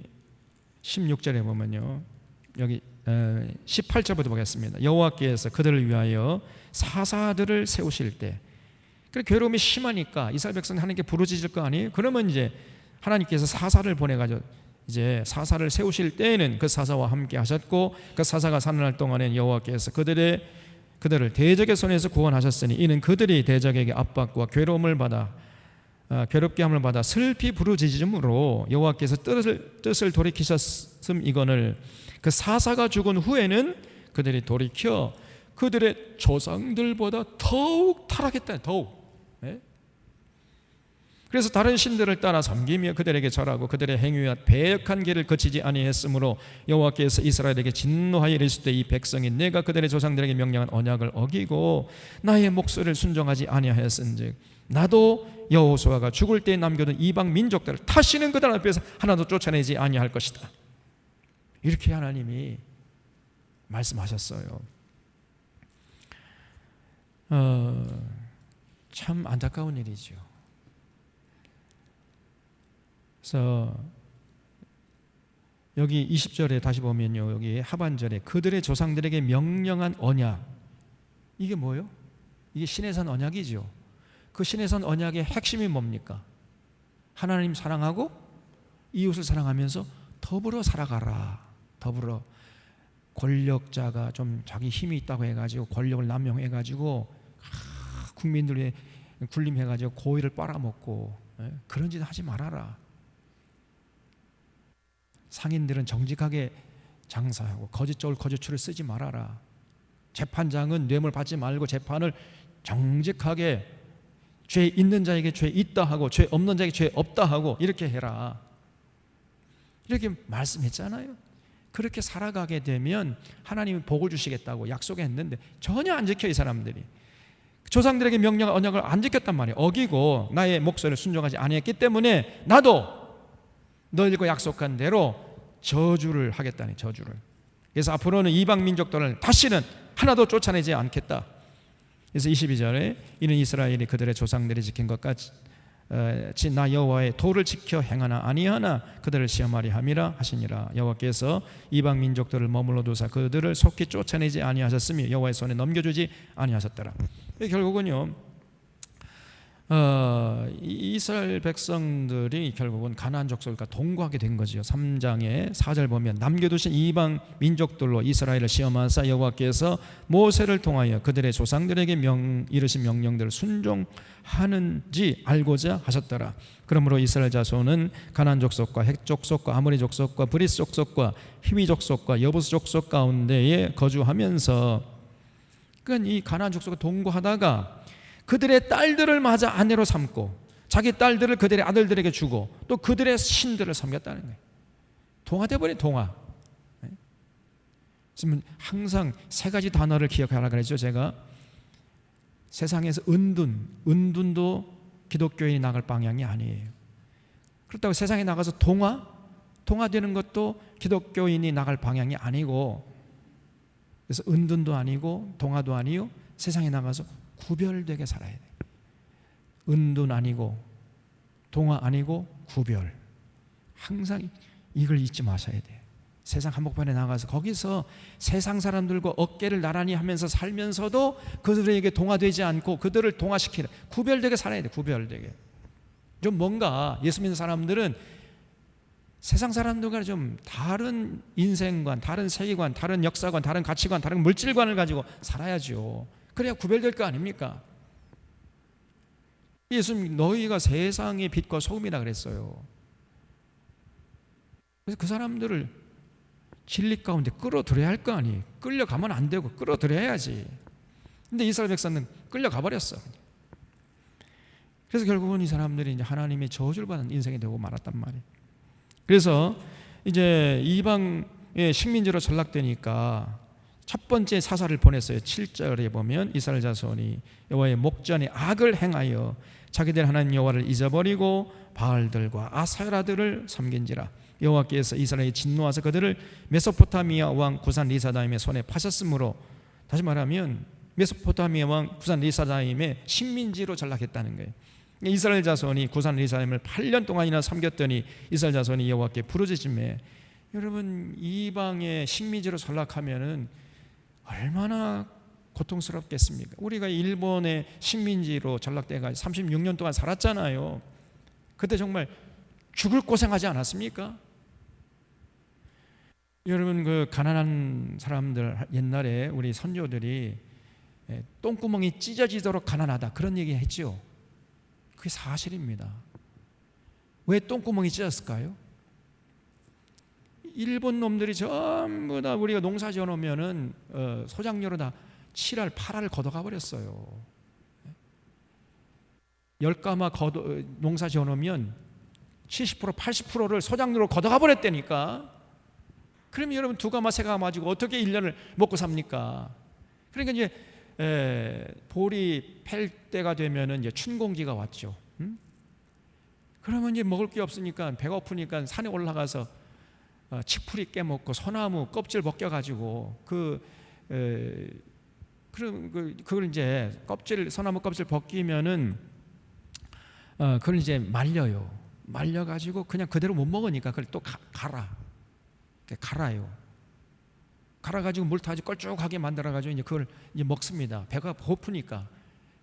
16절에 보면요, 여기 18절부터 보겠습니다. 여호와께서 그들을 위하여 사사들을 세우실 때, 그래 괴로움이 심하니까 이스라엘 백성이 하나님께 부르짖을 거 아니에요? 그러면 이제 하나님께서 사사를 보내가지고 이제 사사를 세우실 때에는 그 사사와 함께 하셨고, 그 사사가 사는 날 동안에는 여호와께서 그들을 대적의 손에서 구원하셨으니 이는 그들이 대적에게 압박과 괴로움을 받아 괴롭게 함을 받아 슬피 부르짖음으로 여호와께서 뜻을 돌이키셨음이거늘. 그 사사가 죽은 후에는 그들이 돌이켜 그들의 조상들보다 더욱 타락했다. 더욱. 그래서 다른 신들을 따라 섬기며 그들에게 절하고 그들의 행위와 배역한 길을 거치지 아니했으므로 여호와께서 이스라엘에게 진노하여 이르시되 이 백성이 내가 그들의 조상들에게 명령한 언약을 어기고 나의 목소리를 순종하지 아니하였은즉 나도 여호수아가 죽을 때에 남겨둔 이방 민족들을 다시는 그들 앞에서 하나도 쫓아내지 아니할 것이다. 이렇게 하나님이 말씀하셨어요. 참 안타까운 일이죠. 그래서 여기 20절에 다시 보면요, 여기 하반절에 그들의 조상들에게 명령한 언약, 이게 뭐예요? 이게 시내산 언약이죠. 그 시내산 언약의 핵심이 뭡니까? 하나님 사랑하고 이웃을 사랑하면서 더불어 살아가라. 더불어. 권력자가 좀 자기 힘이 있다고 해가지고 권력을 남용해가지고 국민들의 군림해가지고 고의를 빨아먹고 그런 짓 하지 말아라. 상인들은 정직하게 장사하고 거짓적을 거짓줄을 쓰지 말아라. 재판장은 뇌물 받지 말고 재판을 정직하게 죄 있는 자에게 죄 있다 하고 죄 없는 자에게 죄 없다 하고 이렇게 해라. 이렇게 말씀했잖아요. 그렇게 살아가게 되면 하나님이 복을 주시겠다고 약속했는데 전혀 안 지켜. 이 사람들이 조상들에게 명령한 언약을 안 지켰단 말이에요. 어기고 나의 목소리를 순종하지 아니했기 때문에 나도 너희들과 약속한 대로 저주를 하겠다니. 저주를. 그래서 앞으로는 이방 민족들을 다시는 하나도 쫓아내지 않겠다. 그래서 22절에 이는 이스라엘이 그들의 조상들이 지킨 것 같이 나 여호와의 도를 지켜 행하나 아니하나 그들을 시험하리 함이라 하시니라. 여호와께서 이방 민족들을 머물러 두사 그들을 속히 쫓아내지 아니하셨으며 여호와의 손에 넘겨주지 아니하셨더라. 결국은요, 이스라엘 백성들이 결국은 가나안 족속과 동거하게 된 거죠. 3장의 4절 보면 남겨두신 이방 민족들로 이스라엘을 시험하사 여호와께서 모세를 통하여 그들의 조상들에게 이르신 명령들을 순종하는지 알고자 하셨더라. 그러므로 이스라엘 자손은 가나안 족속과 헷 족속과 아모리 족속과 브리스 족속과 히위 족속과 여부스 족속 가운데에 거주하면서, 그러니까 이 가나안 족속과 동거하다가 그들의 딸들을 맞아 아내로 삼고 자기 딸들을 그들의 아들들에게 주고 또 그들의 신들을 섬겼다는 거예요. 동화돼 버린 동화. 항상 세 가지 단어를 기억하라 그랬죠. 제가 세상에서 은둔도 기독교인이 나갈 방향이 아니에요. 그렇다고 세상에 나가서 동화되는 것도 기독교인이 나갈 방향이 아니고, 그래서 은둔도 아니고 동화도 아니요, 세상에 나가서 구별되게 살아야 돼요. 은둔 아니고 동화 아니고 구별. 항상 이걸 잊지 마셔야 돼요. 세상 한복판에 나가서 거기서 세상 사람들과 어깨를 나란히 하면서 살면서도 그들에게 동화되지 않고 그들을 동화시키는, 구별되게 살아야 돼요. 구별되게. 좀 뭔가 예수 믿는 사람들은 세상 사람들과 좀 다른 인생관, 다른 세계관, 다른 역사관, 다른 가치관, 다른 물질관을 가지고 살아야죠. 그래야 구별될 거 아닙니까? 예수님 너희가 세상의 빛과 소금이라 그랬어요. 그래서 그 사람들을 진리 가운데 끌어들여야 할 거 아니에요. 끌려가면 안 되고 끌어들여야지. 근데 이스라엘 백성은 끌려가 버렸어. 그래서 결국은 이 사람들이 이제 하나님의 저주를 받는 인생이 되고 말았단 말이에요. 그래서 이제 이방의 식민지로 전락되니까 첫 번째 사사를 보냈어요. 7절에 보면 이스라엘 자손이 여호와의 목전에 악을 행하여 자기들 하나님 여호와를 잊어버리고 바알들과 아세라들을 섬긴지라. 여호와께서 이스라엘에 진노하사 그들을 메소포타미아 왕 구산 리사다임의 손에 파셨으므로, 다시 말하면 메소포타미아 왕 구산 리사다임의 식민지로 전락했다는 거예요. 이스라엘 자손이 구산 리사다임을 8년 동안이나 섬겼더니 이스라엘 자손이 여호와께 부르짖음에, 여러분 이방의 식민지로 전락하면은 얼마나 고통스럽겠습니까? 우리가 일본의 식민지로 전락돼가지고 36년 동안 살았잖아요. 그때 정말 죽을 고생하지 않았습니까? 여러분, 그 가난한 사람들, 옛날에 우리 선조들이 똥구멍이 찢어지도록 가난하다 그런 얘기 했죠. 그게 사실입니다. 왜 똥구멍이 찢었을까요? 일본 놈들이 전부 다 우리가 농사 지어놓으면은 소작료로 다 7할 8할 걷어가 버렸어요. 10가마 농사 지어놓으면 70% 80%를 소작료로 걷어가 버렸다니까. 그러면 여러분 2가마 3가마 가지고 어떻게 1년을 먹고 삽니까? 그러니까 이제 보리 팰 때가 되면은 이제 춘공지가 왔죠. 그러면 이제 먹을 게 없으니까 배가 고프니까 산에 올라가서 칡풀이 깨먹고 소나무 껍질 벗겨가지고 그걸 이제 소나무 껍질 벗기면은 그걸 이제 말려가지고 그냥 그대로 못 먹으니까 그걸 또 갈아요. 갈아가지고 물 타가지고 걸쭉하게 만들어가지고 이제 그걸 이제 먹습니다. 배가 고프니까.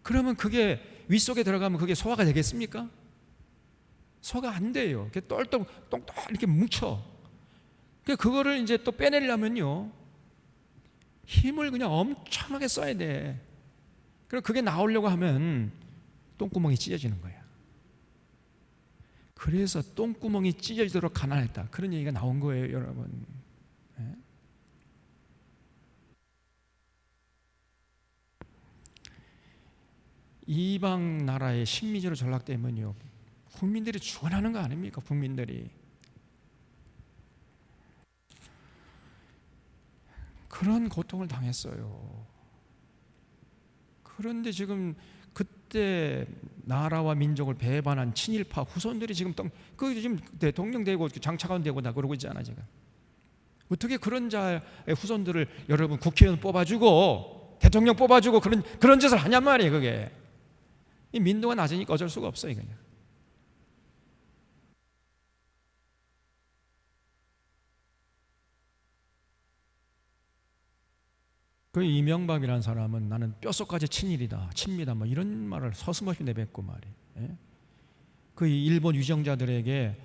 그러면 그게 윗속에 들어가면 그게 소화가 되겠습니까? 소화가 안 돼요. 그게 똘똘 이렇게 뭉쳐. 그거를 이제 또 빼내려면요, 힘을 그냥 엄청나게 써야 돼. 그럼 그게 나오려고 하면 똥구멍이 찢어지는 거야. 그래서 똥구멍이 찢어지도록 가난했다, 그런 얘기가 나온 거예요, 여러분. 네? 이방 나라의 식민지로 전락되면요, 국민들이 죽어나는 거 아닙니까? 국민들이. 그런 고통을 당했어요. 그런데 지금 그때 나라와 민족을 배반한 친일파 후손들이 지금 지금 대통령 되고 장차관 되고 다 그러고 있잖아 지금. 어떻게 그런 자의 후손들을 여러분 국회의원 뽑아주고 대통령 뽑아주고 그런 짓을 하냔 말이에요. 그게 이 민도가 낮으니까 어쩔 수가 없어요. 그냥. 그 이명박이라는 사람은 나는 뼛속까지 친일이다, 친미다, 뭐 이런 말을 서슴없이 내뱉고 말이에요. 예? 그 일본 유정자들에게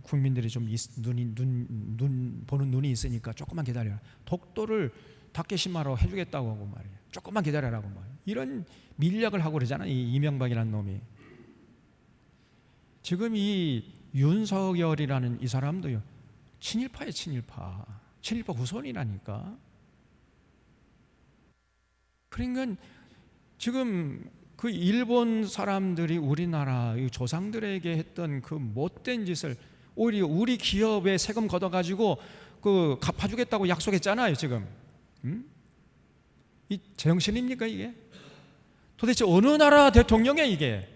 국민들이 좀 눈 보는 눈이 있으니까 조금만 기다려라. 독도를 다케시마로 해주겠다고 하고 말이에요. 조금만 기다려라고 말이에요. 이런 밀약을 하고 그러잖아요. 이 이명박이라는 놈이. 지금 이 윤석열이라는 이 사람도요, 친일파예요. 친일파 후손이라니까. 그러니까 지금 그 일본 사람들이 우리나라 조상들에게 했던 그 못된 짓을 오히려 우리 기업에 세금 걷어가지고 그 갚아주겠다고 약속했잖아요. 지금 이 제정신입니까 이게? 도대체 어느 나라 대통령이야 이게?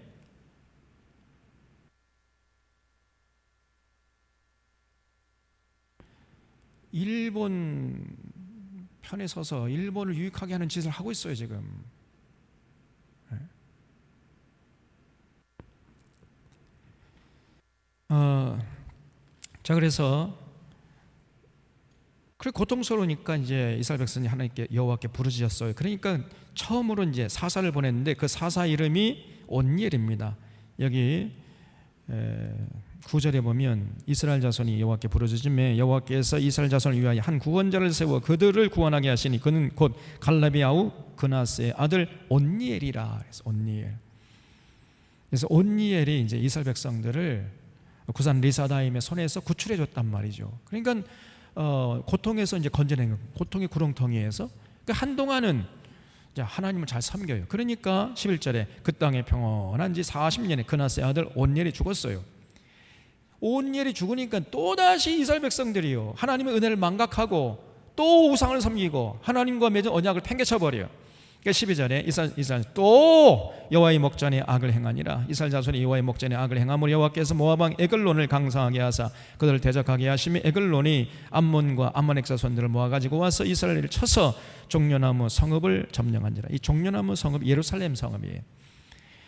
일본 편에 서서 일본을 유익하게 하는 짓을 하고 있어요 지금. 자, 그래서 그래 고통스러우니까 이제 이스라엘 백성이 하나님께 여호와께 부르짖었어요. 그러니까 처음으로 이제 사사를 보냈는데 그 사사 이름이 온니엘입니다. 여기 9절에 보면 이스라엘 자손이 여호와께 부르짖음에 여호와께서 이스라엘 자손을 위하여 한 구원자를 세워 그들을 구원하게 하시니 그는 곧 갈렙의 아우 그나스의 아들 온니엘이라. 그래서 온니엘. 그래서 온니엘이 이제 이스라엘 백성들을 구산 리사다임의 손에서 구출해 줬단 말이죠. 그러니까 고통에서 이제 건져낸 거, 고통의 구렁텅이에서. 그러니까 한동안은 이제 하나님을 잘 섬겨요. 그러니까 11절에 그 땅에 평온한 지 40년에 그나스의 아들 온니엘이 죽었어요. 온니엘이 죽으니까 또다시 이스라엘 백성들이요, 하나님의 은혜를 망각하고 또 우상을 섬기고 하나님과 맺은 언약을 팽개쳐버려요. 그러니까 12절에 이스라엘 또 여호와의 목전에 악을 행하니라. 이스라엘 자손이 여호와의 목전에 악을 행함으로 여호와께서 모압 왕 에글론을 강성하게 하사 그들을 대적하게 하시며 에글론이 암몬과 암몬 자손들을 모아가지고 와서 이스라엘을 쳐서 종려나무 성읍을 점령하니라. 이 종려나무 성읍 예루살렘 성읍이에요.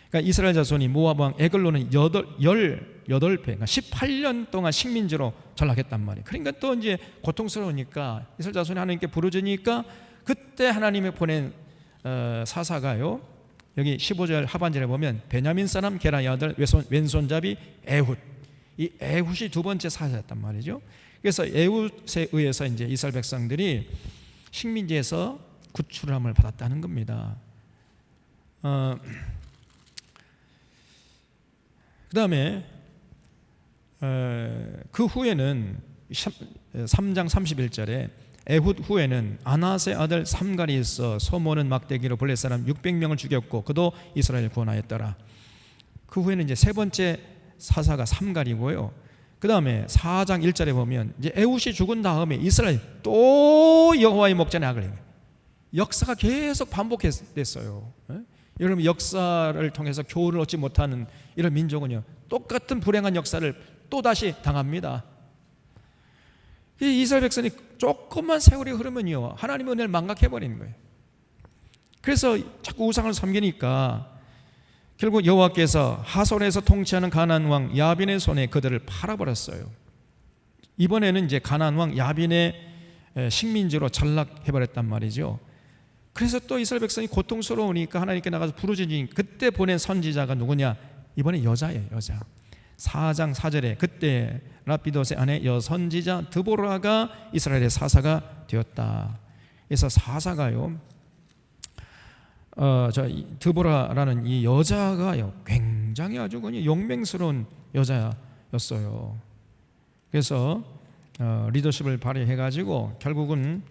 그러니까 이스라엘 자손이 모압 왕 에글론은 18배, 그러니까 18년 동안 식민지로 전락했단 말이에요. 그러니까 또 이제 고통스러우니까 이스라엘 자손이 하나님께 부르짖으니까 그때 하나님이 보낸 사사가요, 여기 15절 하반절에 보면 베냐민 사람 게라의 아들 왼손잡이 에훗, 이 에훗이 두 번째 사사였단 말이죠. 그래서 에훗에 의해서 이제 이스라엘 백성들이 식민지에서 구출함을 받았다는 겁니다. 그 다음에 그 후에는 3장 31절에 에훗 후에는 아낫의 아들 삼갈이 있어 소모는 막대기로 블레 사람 600명을 죽였고 그도 이스라엘을 구원하였더라. 그 후에는 이제 세 번째 사사가 삼갈이고요. 그 다음에 4장 1절에 보면 이제 에훗이 죽은 다음에 이스라엘 또 여호와의 목전에 악을 행해. 역사가 계속 반복됐어요. 여러분, 역사를 통해서 교훈을 얻지 못하는 이런 민족은요, 똑같은 불행한 역사를 또다시 당합니다. 이 이스라엘 백성이 조금만 세월이 흐르면요, 하나님의 은혜를 망각해버리는 거예요. 그래서 자꾸 우상을 섬기니까 결국 여호와께서 하솔에서 통치하는 가나안 왕 야빈의 손에 그들을 팔아버렸어요. 이번에는 이제 가나안 왕 야빈의 식민지로 전락해버렸단 말이죠. 그래서 또 이스라엘 백성이 고통스러우니까 하나님께 나가서 부르짖으니 그때 보낸 선지자가 누구냐? 이번에 여자예요, 여자. 4장 4절에 그때 라피도스의 아내 여선지자 드보라가 이스라엘의 사사가 되었다. 그래서 사사가요, 드보라라는 이 여자가요, 굉장히 아주 그냥 용맹스러운 여자였어요. 그래서 리더십을 발휘해가지고 결국은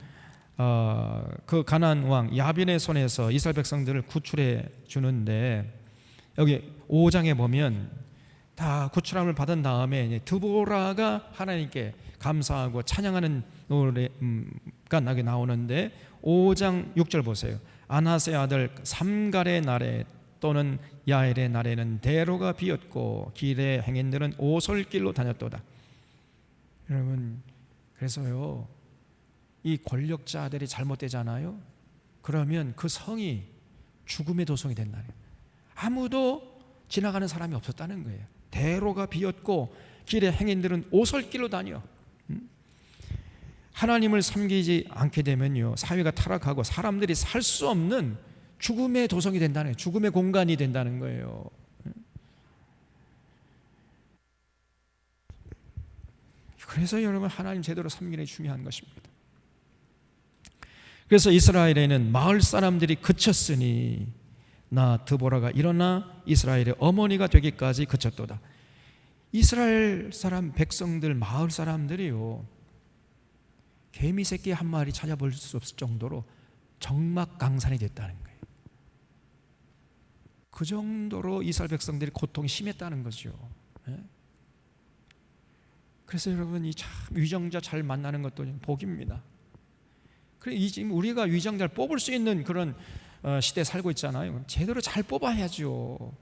그 가나안 왕 야빈의 손에서 이스라엘 백성들을 구출해 주는데, 여기 5장에 보면 다 구출함을 받은 다음에 드보라가 하나님께 감사하고 찬양하는 노래가 나오는데 5장 6절 보세요. 아낫의 아들 삼갈의 날에 또는 야엘의 날에는 대로가 비었고 길의 행인들은 오솔길로 다녔도다. 여러분, 그래서요, 이 권력자들이 잘못되잖아요. 그러면 그 성이 죽음의 도성이 된다는 거예요. 아무도 지나가는 사람이 없었다는 거예요. 대로가 비었고 길의 행인들은 오솔길로 다녀. 하나님을 섬기지 않게 되면요, 사회가 타락하고 사람들이 살 수 없는 죽음의 도성이 된다는 거예요. 죽음의 공간이 된다는 거예요. 그래서 여러분, 하나님 제대로 섬기는 게 중요한 것입니다. 그래서 이스라엘에는 마을 사람들이 그쳤으니 나 드보라가 일어나 이스라엘의 어머니가 되기까지 그쳤도다. 이스라엘 사람 백성들, 마을 사람들이요, 개미 새끼 한 마리 찾아볼 수 없을 정도로 적막강산이 됐다는 거예요. 그 정도로 이스라엘 백성들이 고통이 심했다는 거죠. 그래서 여러분, 이 참 위정자 잘 만나는 것도 복입니다. 그래, 지금 우리가 위정자를 뽑을 수 있는 그런 시대에 살고 있잖아요. 제대로 잘 뽑아야죠.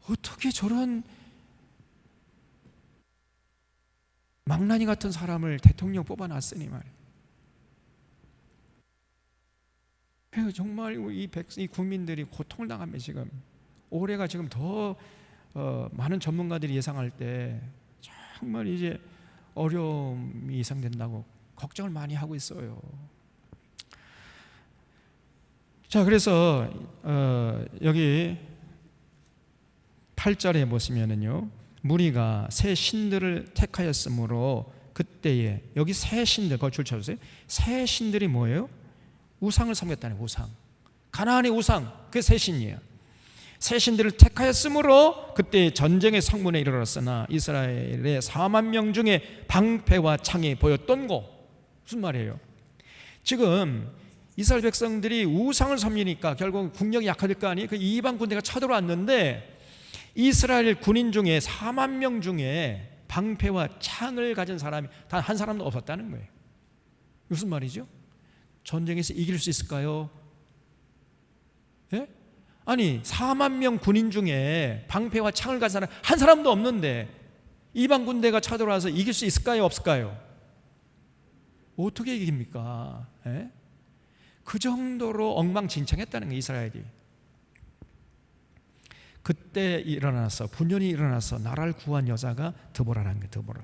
어떻게 저런 망나니 같은 사람을 대통령 뽑아놨으니 말이에요. 그래서 정말 이 국민들이 고통을 당하면 지금 올해가 지금 더 많은 전문가들이 예상할 때 정말 이제 어려움이 예상된다고 걱정을 많이 하고 있어요. 자, 그래서 여기 8절에 보시면은요, 무리가 새 신들을 택하였으므로 그때에, 여기 새 신들, 그거 줄 쳐주세요. 새 신들이 뭐예요? 우상을 섬겼다는, 우상. 가나안의 우상, 그게 새 신이에요. 새 신들을 택하였으므로 그때 전쟁의 성문에 이르렀으나 이스라엘의 4만 명 중에 방패와 창이 보였던 곳. 무슨 말이에요? 지금 이스라엘 백성들이 우상을 섬기니까 결국 국력이 약화될 거 아니에요? 그 이방 군대가 쳐들어왔는데 이스라엘 군인 중에 4만 명 중에 방패와 창을 가진 사람이 단 한 사람도 없었다는 거예요. 무슨 말이죠? 전쟁에서 이길 수 있을까요? 예? 아니, 4만 명 군인 중에 방패와 창을 가진 사람 한 사람도 없는데 이방 군대가 쳐들어와서 이길 수 있을까요? 없을까요? 어떻게 이깁니까? 예? 그 정도로 엉망진창했다는 거예요, 이스라엘이. 그때 일어나서, 분연히 일어나서 나라를 구한 여자가 드보라라는 거예요, 드보라.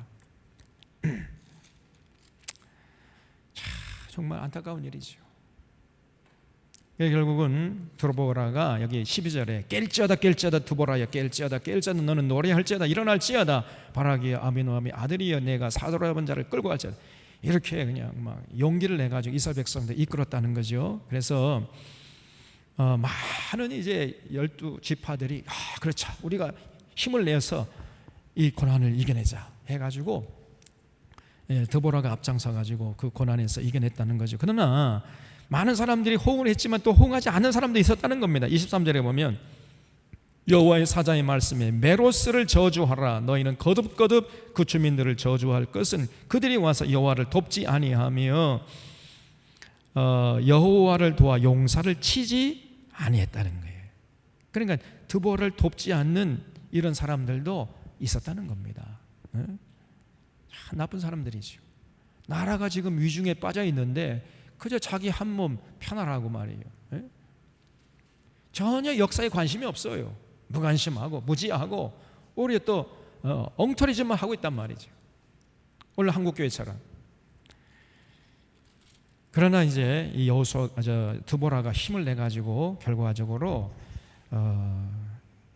자, 정말 안타까운 일이죠. 결국은 드보라가 여기 12절에 깰지어다 드보라여 깰지어다 너는 노래할지어다 일어날지어다 바라기여 아비노함이 아들이여 내가 사도로 잡은 자를 끌고 갈지어다 이렇게 그냥 막 용기를 내가지고 이스라엘 백성들 이끌었다는 거죠. 그래서 많은 이제 12지파들이 그렇죠 우리가 힘을 내서 이 고난을 이겨내자 해가지고 드보라가 앞장서가지고 그 고난에서 이겨냈다는 거죠. 그러나 많은 사람들이 호응을 했지만 또 호응하지 않은 사람도 있었다는 겁니다. 23절에 보면 여호와의 사자의 말씀에 메로스를 저주하라 너희는 거듭거듭 그 주민들을 저주할 것은 그들이 와서 여호와를 돕지 아니하며 여호와를 도와 용사를 치지 아니했다는 거예요. 그러니까 드보라를 돕지 않는 이런 사람들도 있었다는 겁니다. 나쁜 사람들이죠. 나라가 지금 위중에 빠져 있는데 그저 자기 한 몸 편하라고 말이에요. 전혀 역사에 관심이 없어요. 무관심하고 무지하고 오히려 또 엉터리짓만 하고 있단 말이죠. 오늘 한국교회처럼. 그러나 이제 이 드보라가 힘을 내 가지고 결과적으로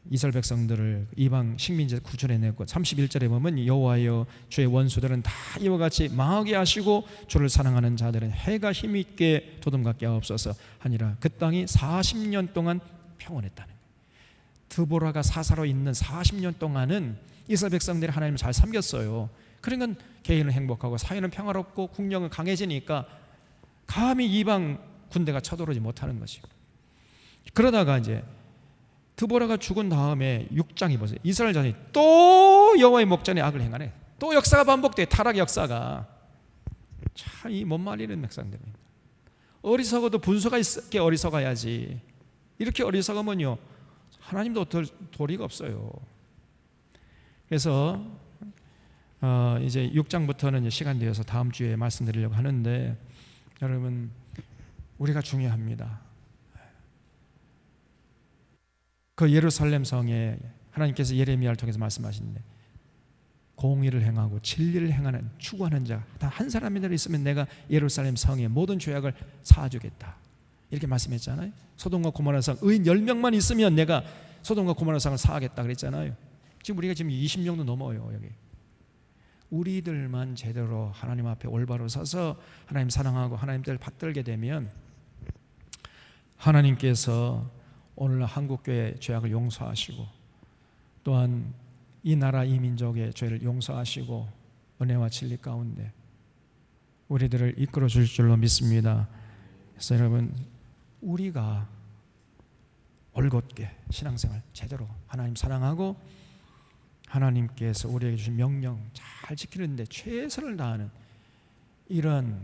이스라엘 백성들을 이방 식민지에서 구출해냈고 31절에 보면 여호와여 주의 원수들은 다 이와 같이 망하게 하시고 주를 사랑하는 자들은 해가 힘있게 도둠같게 하옵소서 하니라. 그 땅이 40년 동안 평온했다는 거예요. 드보라가 사사로 있는 40년 동안은 이스라엘 백성들이 하나님을 잘 섬겼어요. 그러니까 개인은 행복하고 사회는 평화롭고 국력은 강해지니까 감히 이방 군대가 쳐들어오지 못하는 것이에요. 그러다가 이제 드보라가 죽은 다음에 6장이 보세요. 이스라엘 자손이 또 여호와의 목전에 악을 행하네. 또 역사가 반복돼. 타락 역사가. 참 이 못 말리는 백성들입니다. 어리석어도 분수가 있게 어리석어야지. 이렇게 어리석으면요 하나님도 도리가 없어요. 그래서 이제 6장부터는 시간 되어서 다음 주에 말씀드리려고 하는데 여러분 우리가 중요합니다. 그 예루살렘 성에 하나님께서 예레미야를 통해서 말씀하시는데 공의를 행하고 진리를 행하는 추구하는 자 단 한 사람이라도 있으면 내가 예루살렘 성의 모든 죄악을 사하주겠다 이렇게 말씀했잖아요. 소돔과 고모라 성 의인 10명만 있으면 내가 소돔과 고모라 성을 사하겠다 그랬잖아요. 지금 우리가 지금 20명도 넘어요. 여기 우리들만 제대로 하나님 앞에 올바로 서서 하나님 사랑하고 하나님 뜻을 받들게 되면 하나님께서 오늘 한국교회 죄악을 용서하시고 또한 이 나라 이 민족의 죄를 용서하시고 은혜와 진리 가운데 우리들을 이끌어 주실 줄로 믿습니다. 그래서 여러분 우리가 올곧게 신앙생활 제대로 하나님 사랑하고 하나님께서 우리에게 주신 명령 잘 지키는데 최선을 다하는 이런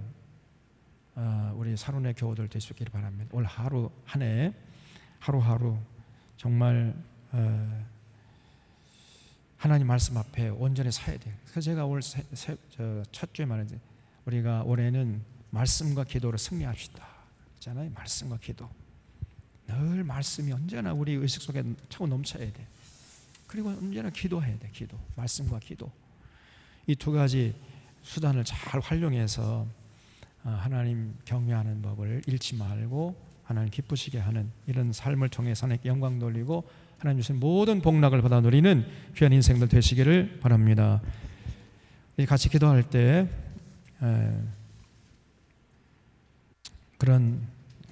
우리 사론의 교우들 될 수 있기를 바랍니다. 올 하루 한 해 하루하루 정말 하나님 말씀 앞에 온전히 서야 돼요. 그래서 제가 올 첫 주에 말했지 우리가 올해는 말씀과 기도로 승리합시다 있잖아요. 말씀과 기도 늘 말씀이 언제나 우리 의식 속에 차고 넘쳐야 돼. 그리고 언제나 기도해야 돼. 기도 말씀과 기도 이 두 가지 수단을 잘 활용해서 하나님 경외하는 법을 잃지 말고 하나님 기쁘시게 하는 이런 삶을 통해서 하나님께 영광 돌리고 하나님 주신 모든 복락을 받아 누리는 귀한 인생들 되시기를 바랍니다. 같이 기도할 때 그런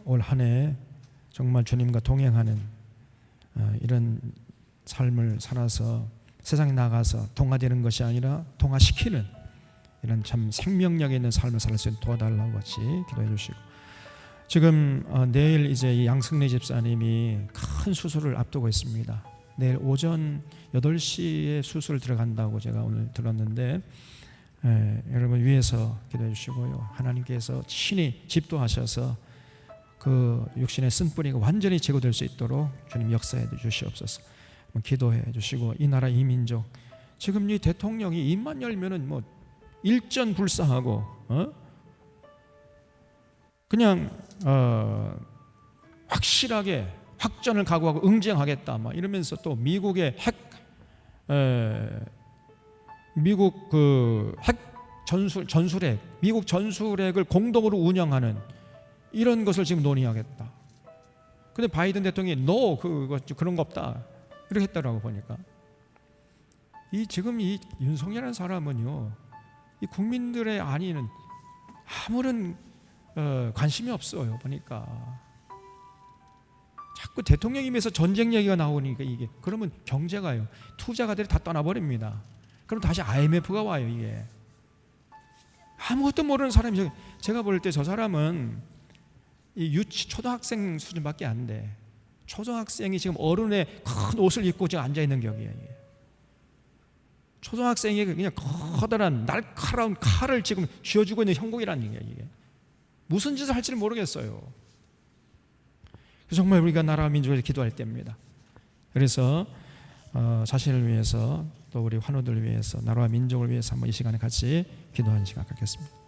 올 한 해 정말 주님과 동행하는 이런 삶을 살아서 세상에 나가서 동화되는 것이 아니라 동화시키는 이런 참 생명력 있는 삶을 살 수 있는 도와달라고 같이 기도해 주시고 지금 내일 이제 이 양승래 집사님이 큰 수술을 앞두고 있습니다. 내일 오전 8시에 수술 들어간다고 제가 오늘 들었는데 여러분 위에서 기도해 주시고요. 하나님께서 친히 집도하셔서 그 육신의 쓴뿌리가 완전히 제거될 수 있도록 주님 역사해 주시옵소서. 기도해 주시고 이 나라 이 민족 지금 이 대통령이 입만 열면은 뭐 일전불사하고 그냥 확실하게 확전을 각오하고 응징하겠다 막 이러면서 또 미국의 미국 그 핵 전술핵 미국 전술핵을 공동으로 운영하는 이런 것을 지금 논의하겠다. 근데 바이든 대통령이 너 그런 거 없다 이렇게 했더라고. 보니까 지금 이 윤석열이라는 사람은요, 이 국민들의 안위는 아무런 관심이 없어요. 보니까 자꾸 대통령이면서 전쟁 얘기가 나오니까 이게 그러면 경제가요, 투자가들이 다 떠나버립니다. 그럼 다시 IMF가 와요. 이게 아무것도 모르는 사람이, 제가 볼 때 저 사람은 이 초등학생 수준밖에 안 돼. 초등학생이 지금 어른의 큰 옷을 입고 지금 앉아 있는 격이에요. 초등학생이 그냥 커다란 날카로운 칼을 지금 쥐어주고 있는 형국이라는 얘기예요. 이게 무슨 짓을 할지는 모르겠어요. 정말 우리가 나라와 민족을 기도할 때입니다. 그래서 자신을 위해서 또 우리 환우들을 위해서 나라와 민족을 위해서 한번 이 시간에 같이 기도하는 시간 갖겠습니다.